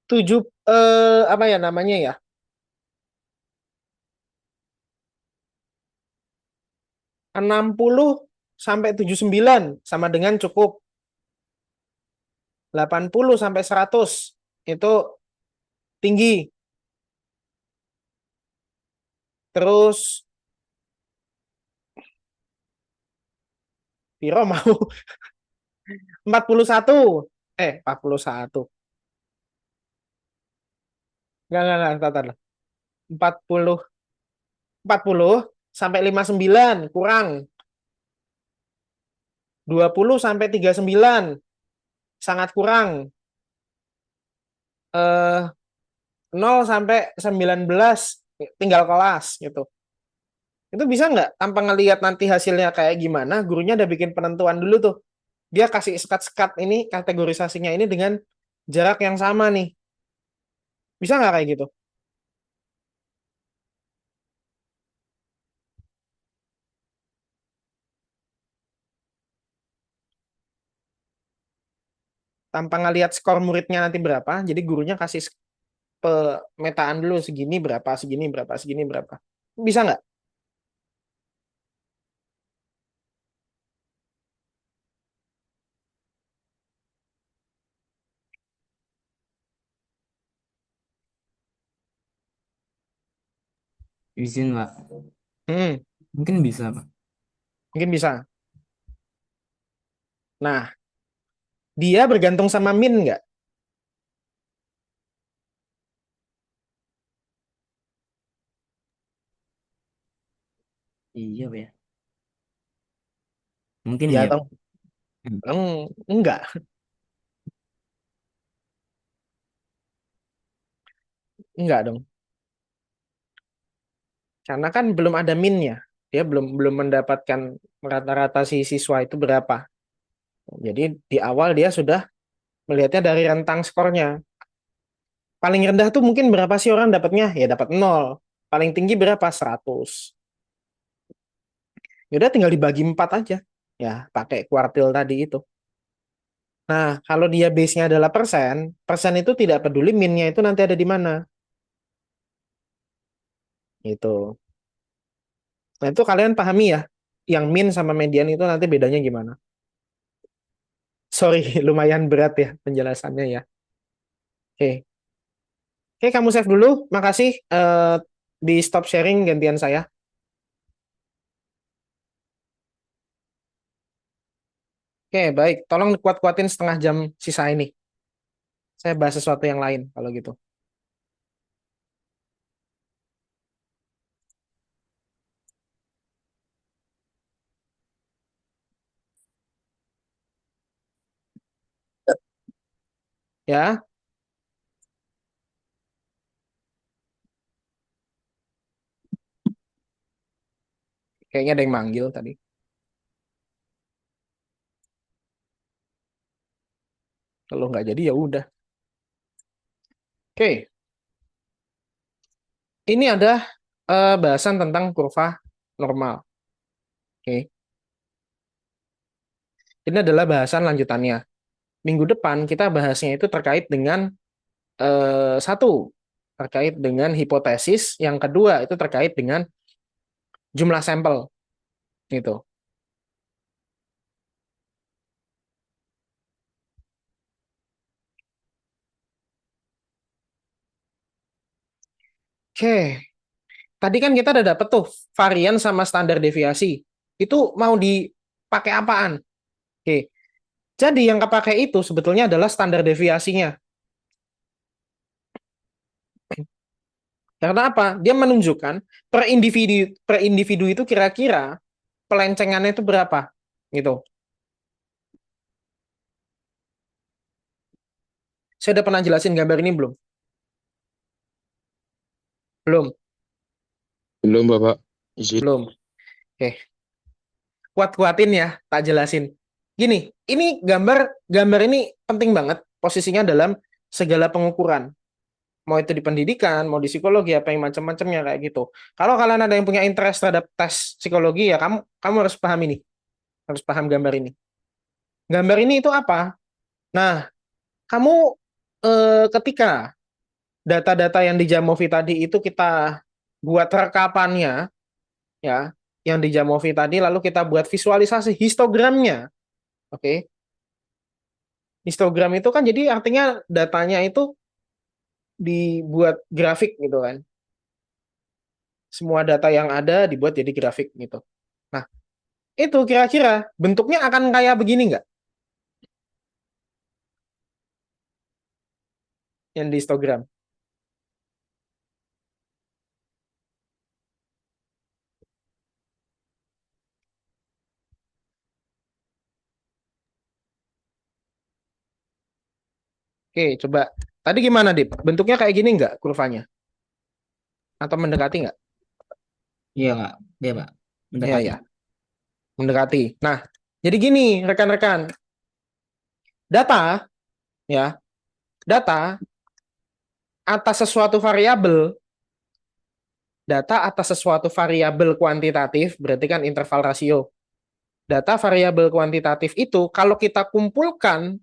7 apa ya namanya ya? 60 sampai 79 sama dengan cukup. 80 sampai 100 itu tinggi. Terus Piro mau 41. 41. Enggak, tar. 40 40 sampai 59 kurang. 20 sampai 39 sangat kurang. 0 sampai 19 tinggal kelas gitu. Itu bisa nggak tanpa ngelihat nanti hasilnya kayak gimana, gurunya udah bikin penentuan dulu tuh. Dia kasih sekat-sekat ini kategorisasinya ini dengan jarak yang sama nih. Bisa nggak kayak gitu? Tanpa ngelihat skor muridnya nanti berapa, jadi gurunya kasih pemetaan dulu segini berapa, segini berapa, segini berapa. Bisa nggak? Izin, Pak. Hmm, Mungkin bisa, Pak. mungkin bisa. Nah, dia bergantung sama min nggak? Iya, Pak ya. Mungkin Ya iya, atau Pak. Hmm. enggak? Enggak dong. Karena kan belum ada minnya. Dia belum belum mendapatkan rata-rata si siswa itu berapa. Jadi di awal dia sudah melihatnya dari rentang skornya. Paling rendah tuh mungkin berapa sih orang dapatnya? Ya dapat 0. Paling tinggi berapa? 100. Yaudah tinggal dibagi 4 aja. Ya, pakai kuartil tadi itu. Nah, kalau dia base-nya adalah persen, persen itu tidak peduli min-nya itu nanti ada di mana. Itu. Nah, itu kalian pahami ya. Yang min sama median itu nanti bedanya gimana? Sorry, lumayan berat ya penjelasannya ya. Oke. Oke, kamu save dulu. Makasih. Di stop sharing gantian saya. Oke, baik. Tolong kuat-kuatin setengah jam sisa ini. Saya bahas sesuatu yang lain kalau gitu. Ya, kayaknya ada yang manggil tadi. Kalau nggak jadi ya udah. Oke, ini ada bahasan tentang kurva normal. Oke, ini adalah bahasan lanjutannya. Minggu depan kita bahasnya itu terkait dengan satu terkait dengan hipotesis, yang kedua itu terkait dengan jumlah sampel gitu. Oke, tadi kan kita udah dapet tuh varian sama standar deviasi. Itu mau dipakai apaan? Oke, jadi yang kepakai itu sebetulnya adalah standar deviasinya. Karena apa? Dia menunjukkan per individu itu kira-kira pelencengannya itu berapa gitu. Saya udah pernah jelasin gambar ini belum? Belum, Belum, Bapak. Izin. belum. Oke, kuat-kuatin ya, tak jelasin. Gini, ini gambar ini penting banget posisinya dalam segala pengukuran. Mau itu di pendidikan, mau di psikologi, apa yang macam-macamnya kayak gitu. Kalau kalian ada yang punya interest terhadap tes psikologi ya kamu harus paham ini, harus paham gambar ini. Gambar ini itu apa? Nah, kamu ketika data-data yang di Jamovi tadi itu kita buat rekapannya ya, yang di Jamovi tadi lalu kita buat visualisasi histogramnya. Oke. Histogram itu kan jadi artinya datanya itu dibuat grafik gitu kan. Semua data yang ada dibuat jadi grafik gitu. Nah, itu kira-kira bentuknya akan kayak begini nggak? Yang di histogram. Oke, coba. Tadi gimana, Dip? Bentuknya kayak gini nggak kurvanya? Atau mendekati nggak? Iya, Kak. Iya, Pak. Iya, Mendekati. ya. Mendekati. Nah, jadi gini, rekan-rekan. Data, ya, data atas sesuatu variabel kuantitatif, berarti kan interval rasio. Data variabel kuantitatif itu, kalau kita kumpulkan,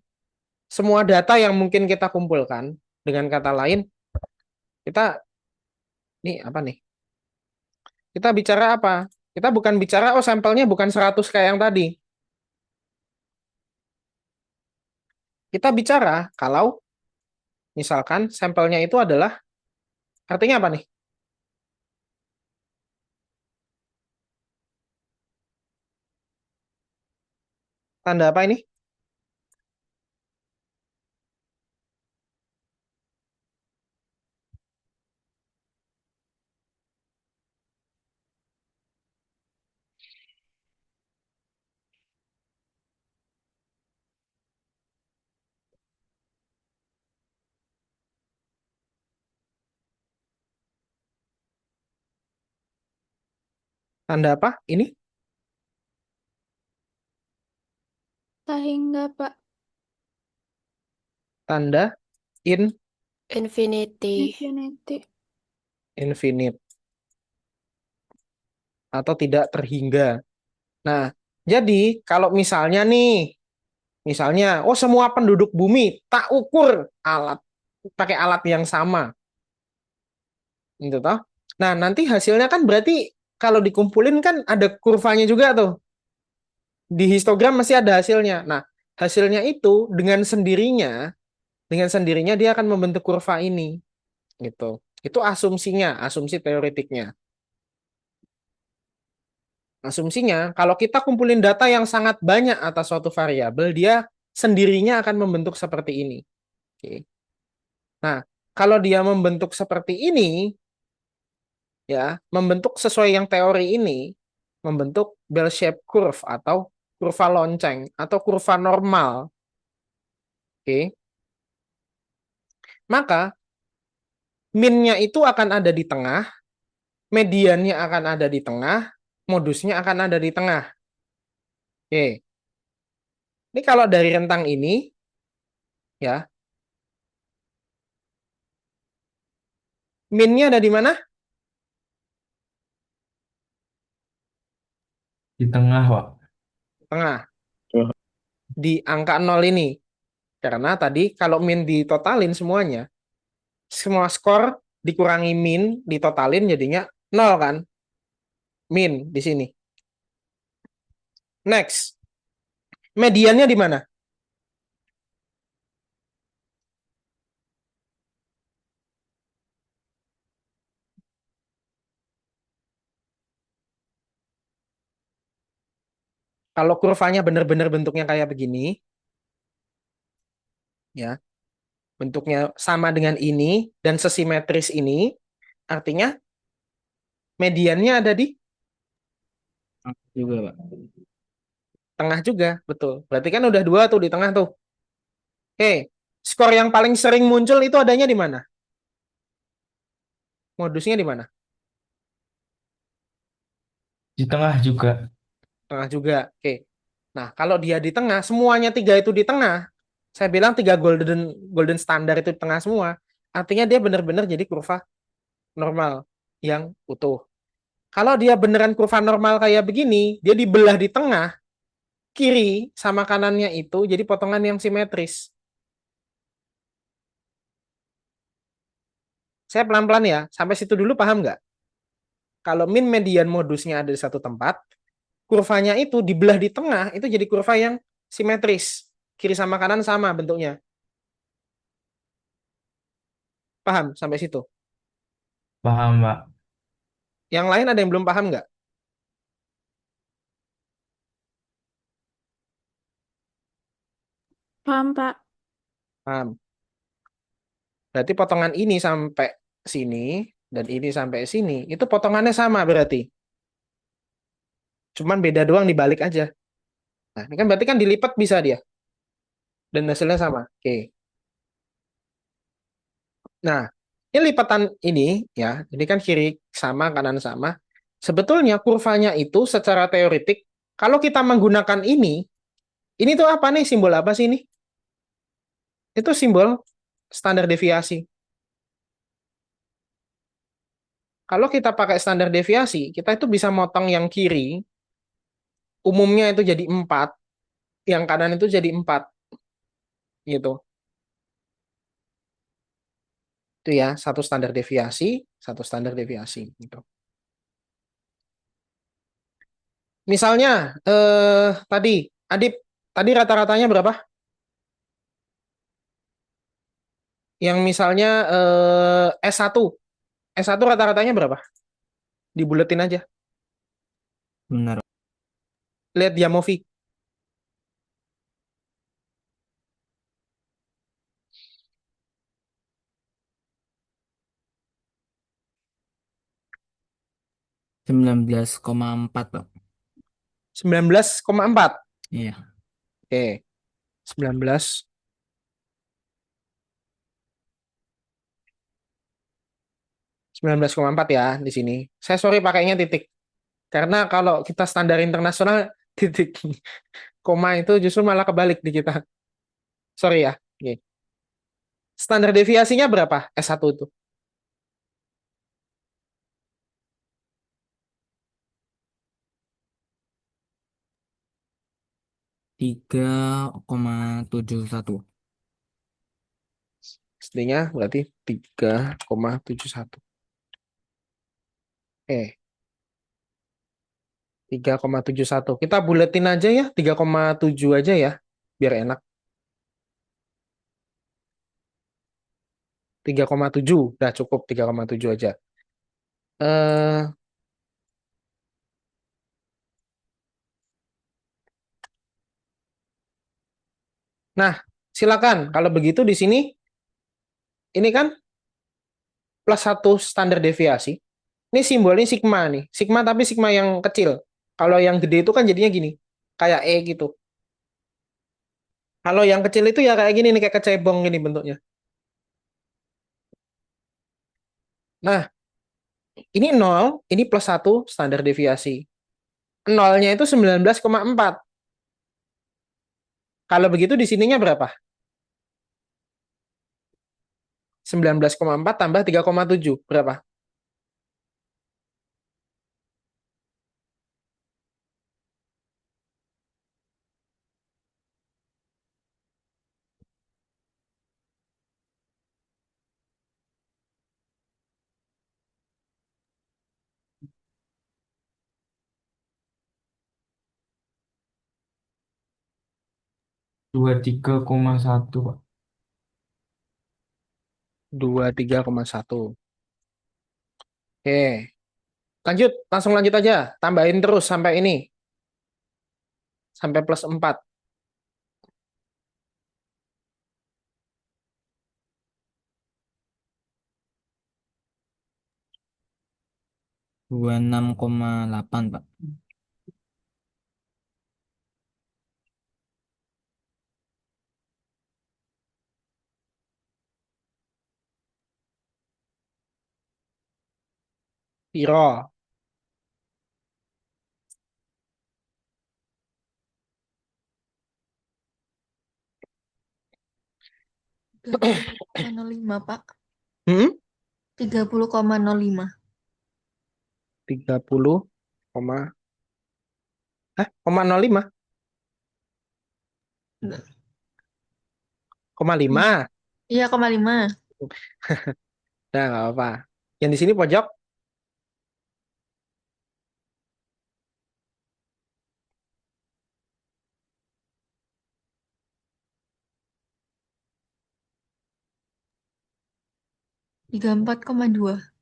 semua data yang mungkin kita kumpulkan, dengan kata lain, kita, nih apa nih? Kita bicara apa? Kita bukan bicara, oh sampelnya bukan 100 kayak yang tadi. Kita bicara kalau misalkan sampelnya itu adalah, artinya apa nih? Tanda apa ini? Tanda apa? Ini? Sehingga, Pak. Tanda Infinity. infinite atau tidak terhingga. Nah, jadi kalau misalnya, oh semua penduduk bumi tak ukur pakai alat yang sama, gitu toh. Nah, nanti hasilnya kan berarti kalau dikumpulin kan ada kurvanya juga tuh. Di histogram masih ada hasilnya. Nah, hasilnya itu dengan sendirinya dia akan membentuk kurva ini, gitu. Itu asumsinya, asumsi teoretiknya. Asumsinya, kalau kita kumpulin data yang sangat banyak atas suatu variabel, dia sendirinya akan membentuk seperti ini. Oke. Nah, kalau dia membentuk seperti ini, ya, membentuk sesuai yang teori ini, membentuk bell-shaped curve atau kurva lonceng atau kurva normal. Oke. Maka min-nya itu akan ada di tengah, mediannya akan ada di tengah, modusnya akan ada di tengah. Oke. Ini kalau dari rentang ini, ya, min-nya ada di mana? Di tengah, Pak. Tengah. Di angka 0 ini. Karena tadi kalau min ditotalin semuanya, semua skor dikurangi min, ditotalin jadinya 0 kan? Min di sini. Next. Mediannya di mana? Kalau kurvanya benar-benar bentuknya kayak begini, ya, bentuknya sama dengan ini dan sesimetris ini, artinya mediannya ada di Juga, Pak. tengah juga, betul. Berarti kan udah dua tuh di tengah tuh. Oke, skor yang paling sering muncul itu adanya di mana? Modusnya di mana? Di tengah juga. Tengah juga. Oke. Nah, kalau dia di tengah, semuanya tiga itu di tengah. Saya bilang tiga golden golden standar itu di tengah semua. Artinya dia benar-benar jadi kurva normal yang utuh. Kalau dia beneran kurva normal kayak begini, dia dibelah di tengah, kiri sama kanannya itu jadi potongan yang simetris. Saya pelan-pelan ya, sampai situ dulu paham nggak? Kalau min median modusnya ada di satu tempat, kurvanya itu dibelah di tengah, itu jadi kurva yang simetris. Kiri sama kanan sama bentuknya. Paham sampai situ? Paham, Pak. Yang lain ada yang belum paham nggak? Paham, Pak. Paham. Berarti potongan ini sampai sini dan ini sampai sini, itu potongannya sama berarti. Cuman beda doang dibalik aja. Nah, ini kan berarti kan dilipat bisa dia. Dan hasilnya sama. Oke. Nah, ini lipatan ini ya, ini kan kiri sama, kanan sama. Sebetulnya kurvanya itu secara teoretik, kalau kita menggunakan ini tuh apa nih? Simbol apa sih ini? Itu simbol standar deviasi. Kalau kita pakai standar deviasi, kita itu bisa motong yang kiri, umumnya itu jadi 4, yang kanan itu jadi 4, gitu. Itu ya, satu standar deviasi, gitu. Misalnya, tadi, Adip, tadi rata-ratanya berapa? Yang misalnya S1. S1 rata-ratanya berapa? Dibuletin aja. Benar. Lihat dia movie. Sembilan belas koma empat, Pak. 19,4. Iya. Oke. 19. 19,4 ya di sini. Saya sorry pakainya titik. Karena kalau kita standar internasional titik koma itu justru malah kebalik di kita. Sorry ya. Oke. Standar deviasinya berapa S1 itu? 3,71. SD-nya berarti 3,71. Oke. 3,71. Kita buletin aja ya, 3,7 aja ya, biar enak. 3,7, udah cukup 3,7 aja. Eh, nah, silakan. Kalau begitu di sini, ini kan plus satu standar deviasi. Ini simbolnya sigma nih. Sigma tapi sigma yang kecil. Kalau yang gede itu kan jadinya gini. Kayak E gitu. Kalau yang kecil itu ya kayak gini nih, kayak kecebong gini bentuknya. Nah, ini 0, ini plus satu standar deviasi. Nolnya itu 19,4. Kalau begitu di sininya berapa? 19,4 tambah 3,7. Berapa? 23,1 Pak. 23,1. Oke. Lanjut, langsung lanjut aja. Tambahin terus sampai ini. Sampai plus 4. 26,8 Pak. Piro. 30,05 Pak. Hmm? 30,05. 30, koma 05, Enggak. 0,5. Iya, 0,5. Nah, nggak apa-apa. Yang di sini pojok 34,2.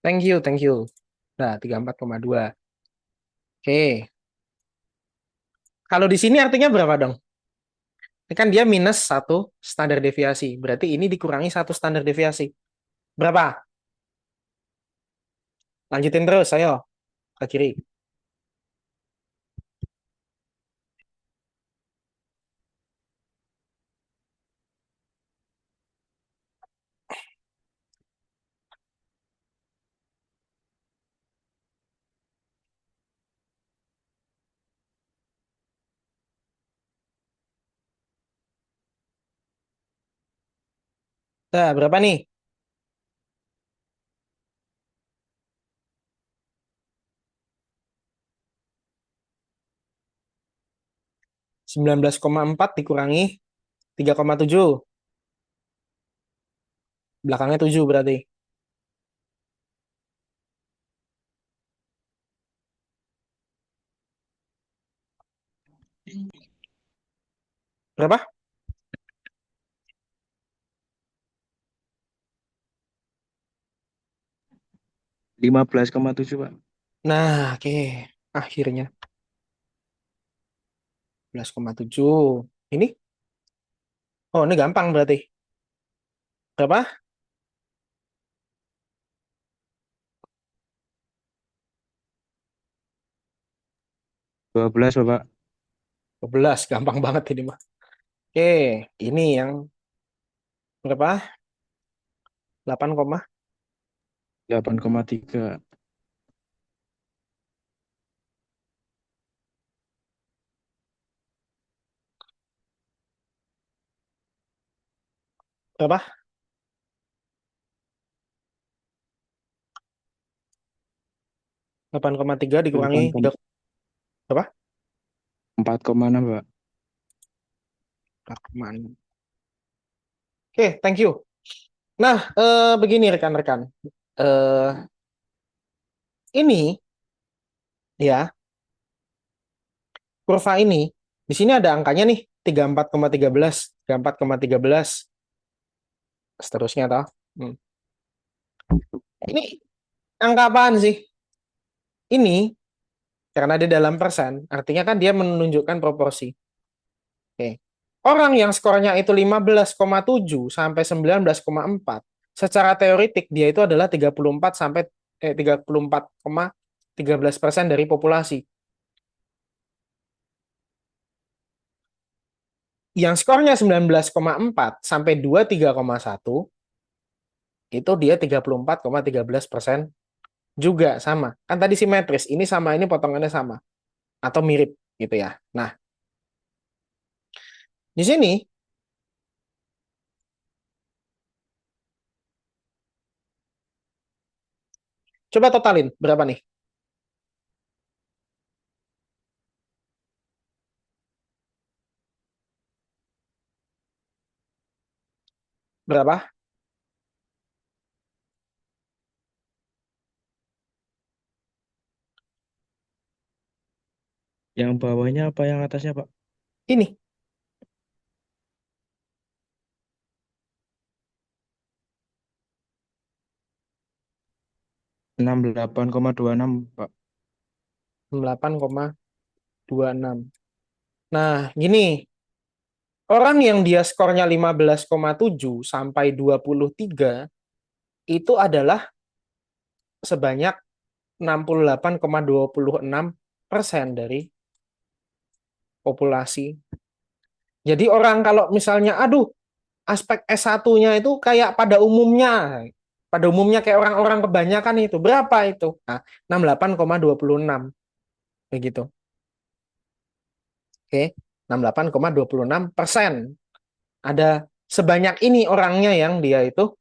thank you, thank you. Nah, 34,2. Oke. Kalau di sini artinya berapa dong? Ini kan dia minus 1 standar deviasi. Berarti ini dikurangi 1 standar deviasi. Berapa? Lanjutin terus, ayo. Ke kiri. Nah, berapa nih? 19,4 dikurangi 3,7. Belakangnya 7 berarti. Berapa? 15,7 Pak. Nah, oke. Akhirnya 11,7. Ini? Oh, ini gampang berarti. Berapa? 12 Bapak. 12. Gampang banget ini mah. Oke, ini yang berapa? 8, 8,3. berapa? 8,3 dikurangi 3, 8, berapa? 4,6 Pak. 4,6. Oke, thank you. Nah, begini rekan-rekan. Eh, ini ya, kurva ini di sini ada angkanya nih 34,13, 34,13 seterusnya toh. Hmm. Ini angka apaan sih? Ini karena dia dalam persen, artinya kan dia menunjukkan proporsi. Oke. Orang yang skornya itu 15,7 sampai 19,4, secara teoretik dia itu adalah 34 sampai 34,13% dari populasi. Yang skornya 19,4 sampai 23,1 itu dia 34,13% juga sama. Kan tadi simetris, ini sama ini potongannya sama atau mirip gitu ya. Nah, di sini coba totalin berapa nih? Berapa? Yang bawahnya apa yang atasnya, Pak? Ini. 68,26, Pak. 8,26. Nah, gini. Orang yang dia skornya 15,7 sampai 23 itu adalah sebanyak 68,26% dari populasi. Jadi orang kalau misalnya, aduh, aspek S1-nya itu kayak pada umumnya kayak orang-orang kebanyakan itu. Berapa itu? Nah, 68,26. Begitu. Oke, 68,26%. Ada sebanyak ini orangnya yang dia itu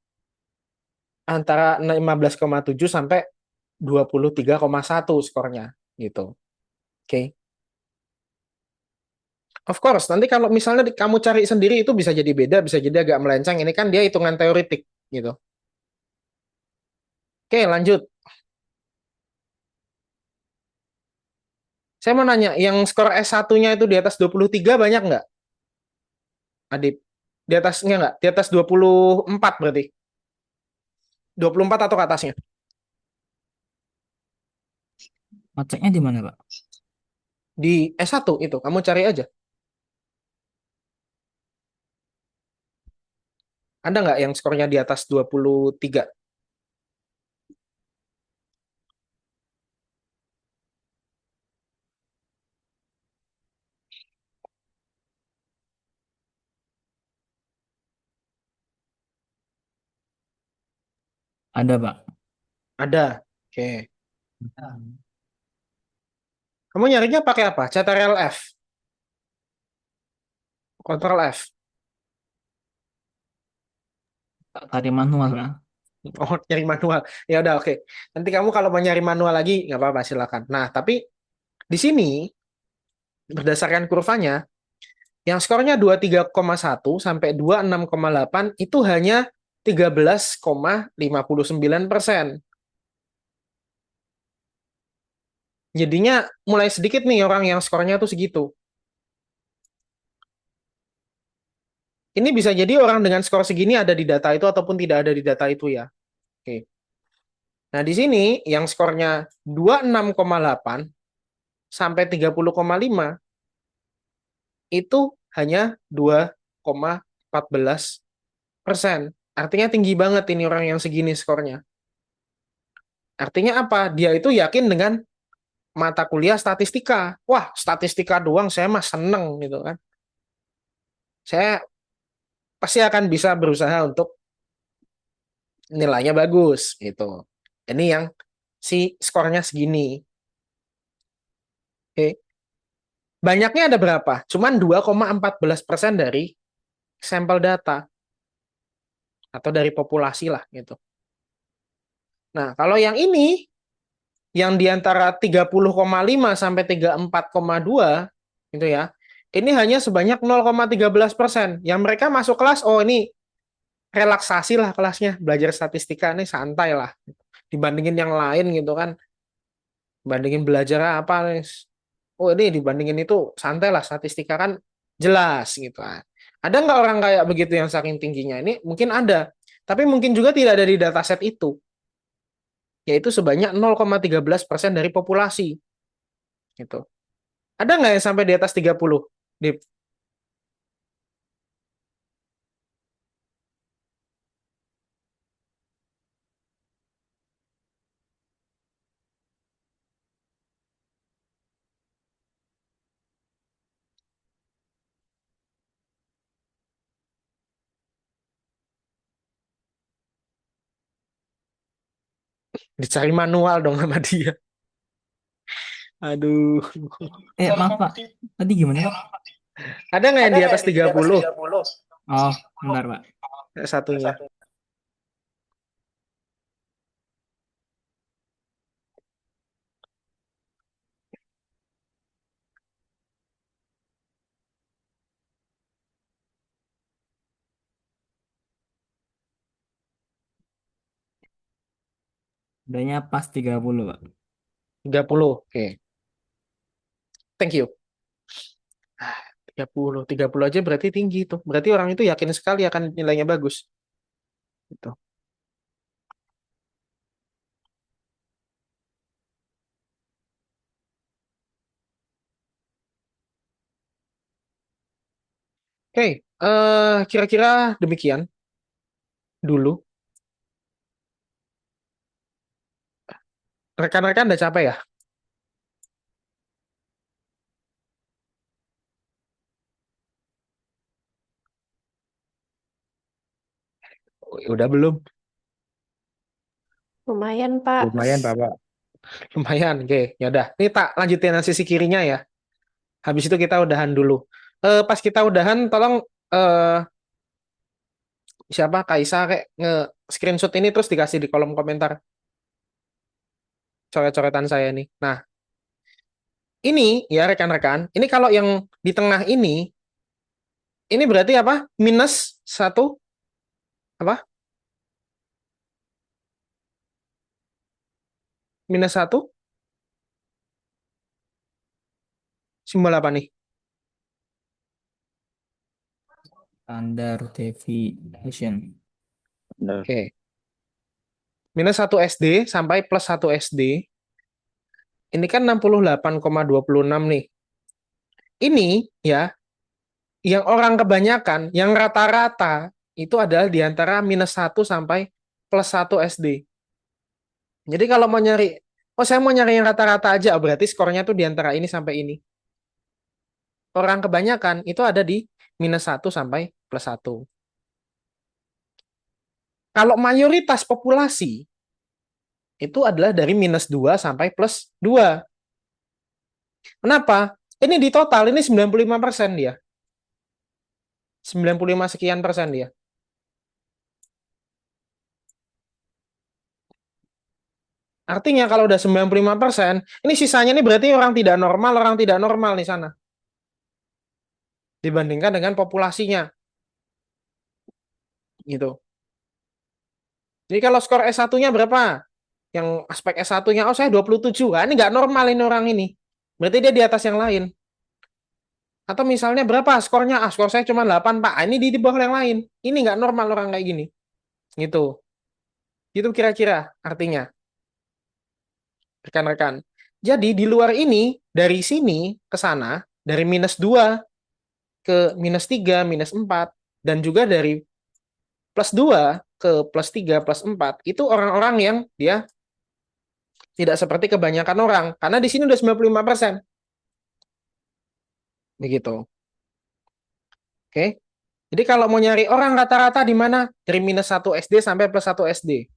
antara 15,7 sampai 23,1 skornya gitu. Oke. Of course, nanti kalau misalnya kamu cari sendiri itu bisa jadi beda, bisa jadi agak melenceng. Ini kan dia hitungan teoretik gitu. Oke, lanjut. Saya mau nanya, yang skor S1-nya itu di atas 23 banyak nggak, Adip? Di atasnya nggak? Di atas 24 berarti. 24 atau ke atasnya? Ngeceknya di mana, Pak? Di S1 itu, kamu cari aja. Ada nggak yang skornya di atas 23? Ada, Pak. Ada. Oke. Kamu nyarinya pakai apa? Ctrl F, Ctrl F. Cari manual, Pak. Oh, nyari manual. Ya udah, oke. Nanti kamu kalau mau nyari manual lagi nggak apa-apa, silakan. Nah, tapi di sini berdasarkan kurvanya, yang skornya 23,1 sampai 26,8 itu hanya 13,59%. Jadinya mulai sedikit nih orang yang skornya tuh segitu. Ini bisa jadi orang dengan skor segini ada di data itu ataupun tidak ada di data itu ya. Oke. Nah, di sini yang skornya 26,8 sampai 30,5 itu hanya 2,14%. Artinya tinggi banget ini orang yang segini skornya. Artinya apa? Dia itu yakin dengan mata kuliah statistika. Wah, statistika doang saya mah seneng gitu kan. Saya pasti akan bisa berusaha untuk nilainya bagus gitu. Ini yang si skornya segini. Oke. Banyaknya ada berapa? Cuman 2,14% dari sampel data atau dari populasi lah gitu. Nah, kalau yang ini yang di antara 30,5 sampai 34,2 gitu ya. Ini hanya sebanyak 0,13%. Yang mereka masuk kelas, oh ini relaksasi lah kelasnya, belajar statistika ini santai lah dibandingin yang lain gitu kan. Bandingin belajar apa nih. Oh ini dibandingin itu santai lah, statistika kan jelas gitu kan. Ada nggak orang kayak begitu yang saking tingginya? Ini mungkin ada, tapi mungkin juga tidak ada di dataset itu, yaitu sebanyak 0,13% dari populasi gitu. Ada nggak yang sampai di atas 30? Dip? Dicari manual dong sama dia. Aduh. Maaf, Pak. Tadi gimana, Pak? Ada nggak yang di atas 30? Oh, bentar, Pak. Satunya. Adanya pas 30, Pak. 30. Oke. Thank you. 30 aja berarti tinggi tuh. Berarti orang itu yakin sekali akan nilainya bagus. Gitu. Oke, kira-kira demikian dulu. Rekan-rekan udah capek ya? Udah belum? Lumayan, Pak. Lumayan, Pak. Lumayan. Oke, ya udah. Ini tak lanjutin yang sisi kirinya ya. Habis itu kita udahan dulu. Pas kita udahan, tolong siapa Kaisa kayak nge-screenshot ini terus dikasih di kolom komentar coret-coretan saya nih. Nah, ini ya rekan-rekan, ini kalau yang di tengah ini berarti apa? Minus 1 apa? Minus 1 simbol apa nih? Standar deviation. Benar. Oke. Minus 1 SD sampai plus 1 SD. Ini kan 68,26 nih. Ini ya, yang orang kebanyakan, yang rata-rata itu adalah di antara minus 1 sampai plus 1 SD. Jadi kalau mau nyari, oh saya mau nyari yang rata-rata aja, berarti skornya tuh di antara ini sampai ini. Orang kebanyakan itu ada di minus 1 sampai plus 1. Kalau mayoritas populasi itu adalah dari minus 2 sampai plus 2. Kenapa? Ini di total, ini 95% dia. 95 sekian persen dia. Artinya kalau udah 95%, ini sisanya ini berarti orang tidak normal di sana. Dibandingkan dengan populasinya. Gitu. Jadi kalau skor S1-nya berapa? Yang aspek S1-nya, oh saya 27. Nah, ini nggak normal ini orang ini. Berarti dia di atas yang lain. Atau misalnya berapa skornya? Ah, skor saya cuma 8, Pak. Ah, ini di bawah yang lain. Ini nggak normal orang kayak gini. Gitu. Itu kira-kira artinya. Rekan-rekan. Jadi di luar ini, dari sini ke sana, dari minus 2 ke minus 3, minus 4, dan juga dari plus 2 ke plus 3, plus 4, itu orang-orang yang dia tidak seperti kebanyakan orang. Karena di sini udah 95%. Begitu. Oke. Jadi kalau mau nyari orang rata-rata di mana? Dari minus 1 SD sampai plus 1 SD.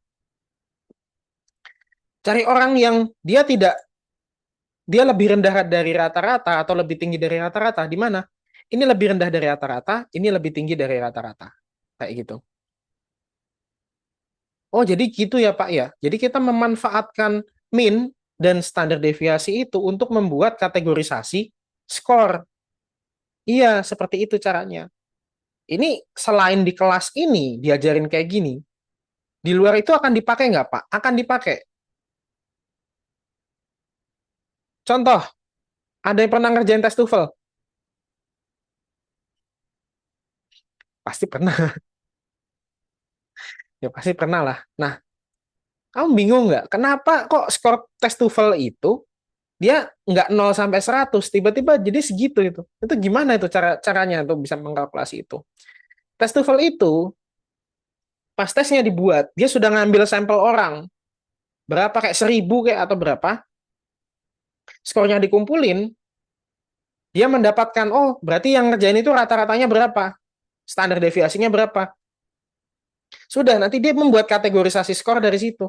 Cari orang yang dia lebih rendah dari rata-rata atau lebih tinggi dari rata-rata di mana? Ini lebih rendah dari rata-rata, ini lebih tinggi dari rata-rata. Kayak gitu. Oh, jadi gitu ya, Pak ya. Jadi kita memanfaatkan min dan standar deviasi itu untuk membuat kategorisasi skor. Iya, seperti itu caranya. Ini selain di kelas ini diajarin kayak gini, di luar itu akan dipakai nggak, Pak? Akan dipakai. Contoh, ada yang pernah ngerjain tes TOEFL? Pasti pernah. Ya pasti pernah lah. Nah, kamu bingung nggak? Kenapa kok skor tes TOEFL itu dia nggak 0 sampai 100, tiba-tiba jadi segitu itu. Itu gimana itu caranya untuk bisa mengkalkulasi itu? Tes TOEFL itu pas tesnya dibuat, dia sudah ngambil sampel orang. Berapa kayak 1000 kayak atau berapa? Skornya dikumpulin, dia mendapatkan oh, berarti yang ngerjain itu rata-ratanya berapa? Standar deviasinya berapa? Sudah, nanti dia membuat kategorisasi skor dari situ.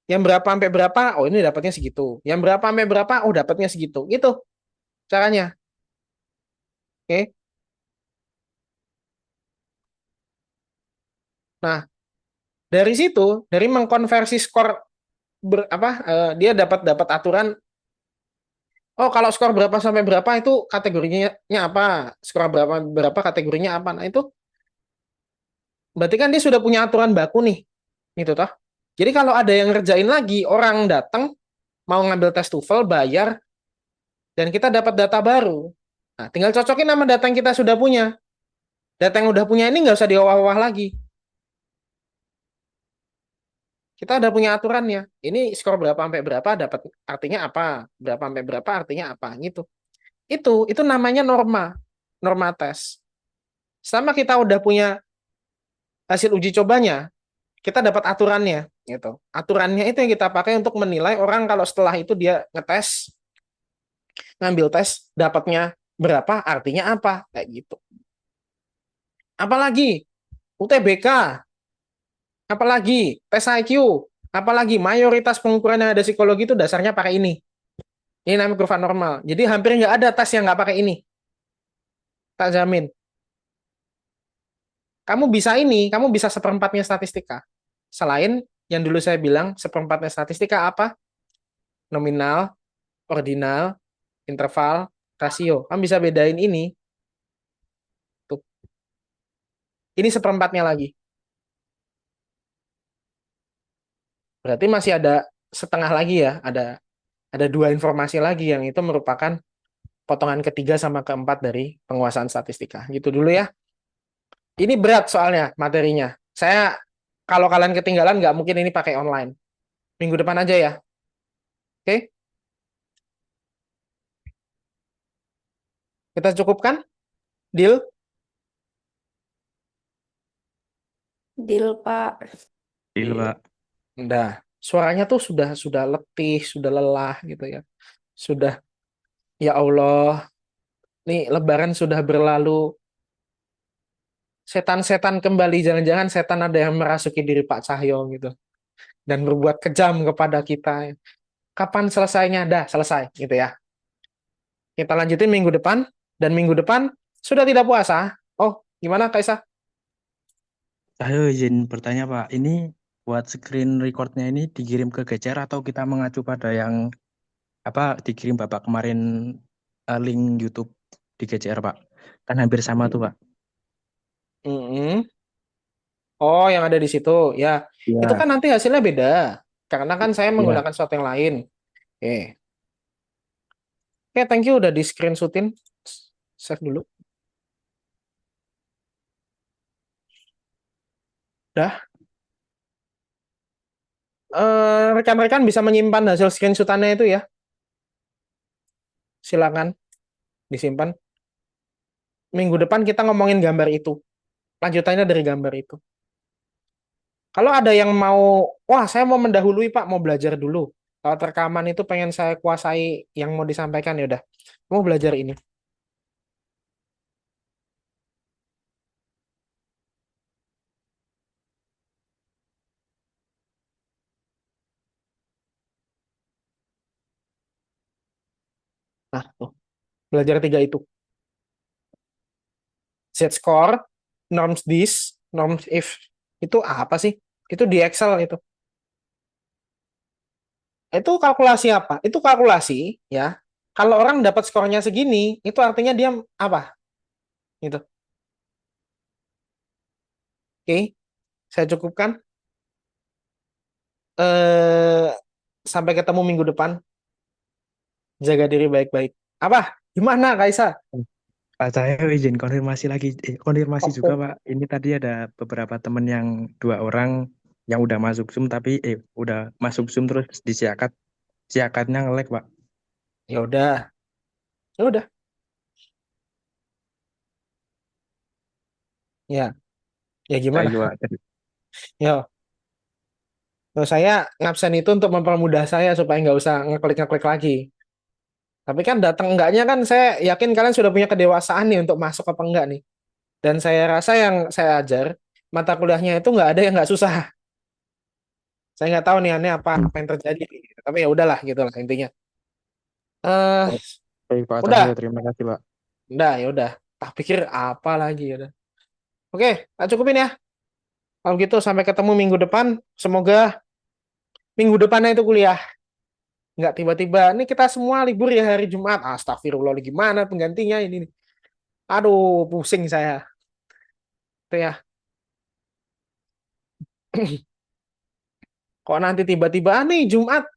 Yang berapa sampai berapa, oh ini dapatnya segitu. Yang berapa sampai berapa, oh dapatnya segitu. Gitu caranya. Oke. Nah, dari situ, dari mengkonversi skor dia dapat aturan. Oh, kalau skor berapa sampai berapa itu kategorinya apa? Skor berapa kategorinya apa? Nah, itu berarti kan dia sudah punya aturan baku nih. Gitu toh. Jadi kalau ada yang ngerjain lagi, orang datang mau ngambil tes TOEFL bayar Dan kita dapat data baru. Nah, tinggal cocokin sama data yang kita sudah punya. Data yang udah punya ini nggak usah diolah-olah lagi. Kita udah punya aturannya. Ini skor berapa sampai berapa dapat artinya apa? Berapa sampai berapa artinya apa gitu. Itu namanya norma tes. Sama kita udah punya hasil uji cobanya, kita dapat aturannya gitu. Aturannya itu yang kita pakai untuk menilai orang kalau setelah itu dia ngetes, ngambil tes, dapatnya berapa, artinya apa, kayak gitu. Apalagi UTBK, apalagi tes IQ, apalagi mayoritas pengukuran yang ada psikologi itu dasarnya pakai ini. Ini namanya kurva normal. Jadi hampir nggak ada tes yang nggak pakai ini. Tak jamin. Kamu bisa seperempatnya statistika. Selain yang dulu saya bilang, seperempatnya statistika apa? Nominal, ordinal, interval, rasio. Kamu bisa bedain ini. Tuh. Ini seperempatnya lagi. Berarti masih ada setengah lagi ya. Ada dua informasi lagi yang itu merupakan potongan ketiga sama keempat dari penguasaan statistika. Gitu dulu ya. Ini berat soalnya materinya. Saya kalau kalian ketinggalan nggak mungkin ini pakai online. Minggu depan aja ya. Oke? Kita cukupkan? Deal? Deal, Pak. Deal, Deal. Pak. Udah. Suaranya tuh sudah letih, sudah lelah gitu ya. Sudah, ya Allah, nih Lebaran sudah berlalu. Setan-setan kembali, jangan-jangan setan ada yang merasuki diri Pak Cahyo gitu dan berbuat kejam kepada kita. Kapan selesainya? Dah, selesai gitu ya. Kita lanjutin minggu depan dan minggu depan sudah tidak puasa. Oh, gimana Kaisa? Saya izin bertanya, Pak. Ini buat screen recordnya ini dikirim ke GCR atau kita mengacu pada yang apa dikirim Bapak kemarin link YouTube di GCR, Pak? Kan hampir sama tuh, Pak. Mm-mm. Oh, yang ada di situ. Ya, itu Iya, kan nanti hasilnya beda. Karena kan saya iya. menggunakan sesuatu yang lain. Oke. Oke, thank you udah di screenshotin. Save dulu. Dah. Rekan-rekan bisa menyimpan hasil screenshotannya itu ya. Silakan disimpan. Minggu depan kita ngomongin gambar itu. Lanjutannya dari gambar itu. Kalau ada yang mau, wah saya mau mendahului Pak, mau belajar dulu. Kalau rekaman itu pengen saya kuasai yang mau disampaikan ya udah. Mau belajar ini. Nah, tuh. Belajar tiga itu. Z-score, norms this, norms if. Itu apa sih? Itu di Excel itu. Itu kalkulasi apa? Itu kalkulasi ya. Kalau orang dapat skornya segini, itu artinya dia apa? Gitu. Oke, saya cukupkan. Eh, sampai ketemu minggu depan. Jaga diri baik-baik. Apa? Gimana, Kaisa? Pak, saya izin konfirmasi lagi, konfirmasi juga, Oke. Pak. Ini tadi ada beberapa teman yang 2 orang yang udah masuk Zoom tapi udah masuk Zoom terus siakatnya nge-lag, Pak. Ya udah, ya udah. Ya, ya Saya gimana? juga Ya, saya ngabsen itu untuk mempermudah saya supaya nggak usah ngeklik-ngeklik lagi. Tapi kan datang enggaknya kan saya yakin kalian sudah punya kedewasaan nih untuk masuk apa enggak nih. Dan saya rasa yang saya ajar, mata kuliahnya itu nggak ada yang nggak susah. Saya nggak tahu nih aneh apa yang terjadi. Tapi ya udahlah gitu lah intinya. Eh, Baik, Pak Cahyo, udah, terima kasih, Pak. ya udah. Tak pikir apa lagi ya udah. Oke, tak cukupin ya. Kalau gitu sampai ketemu minggu depan. Semoga minggu depannya itu kuliah. Nggak tiba-tiba, ini kita semua libur ya hari Jumat. Astagfirullah, gimana penggantinya ini nih. Aduh, pusing saya. Itu ya. Kok nanti tiba-tiba nih Jumat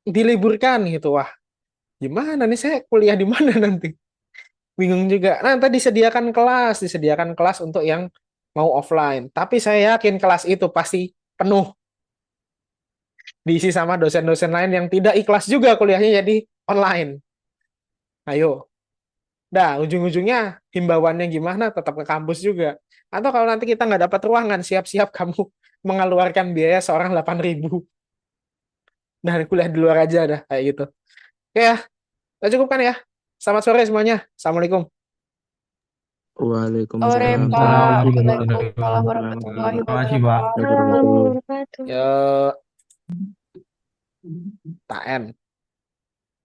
diliburkan gitu. Wah, Gimana nih saya kuliah di mana nanti? Bingung juga. Nah, nanti disediakan kelas untuk yang mau offline. Tapi saya yakin kelas itu pasti penuh, diisi sama dosen-dosen lain yang tidak ikhlas juga kuliahnya jadi online. Ayo. Dah, ujung-ujungnya himbauannya gimana? Tetap ke kampus juga. Atau kalau nanti kita nggak dapat ruangan, siap-siap kamu mengeluarkan biaya seorang 8.000. Dan kuliah di luar aja dah, kayak gitu. Oke ya, udah cukup kan ya? Selamat sore semuanya. Assalamualaikum. Sore, Waalaikumsalam Pak. Waalaikumsalam Waalaikumsalam warahmatullahi warahmatullahi wabarakatuh. wabarakatuh. Ya, tak N.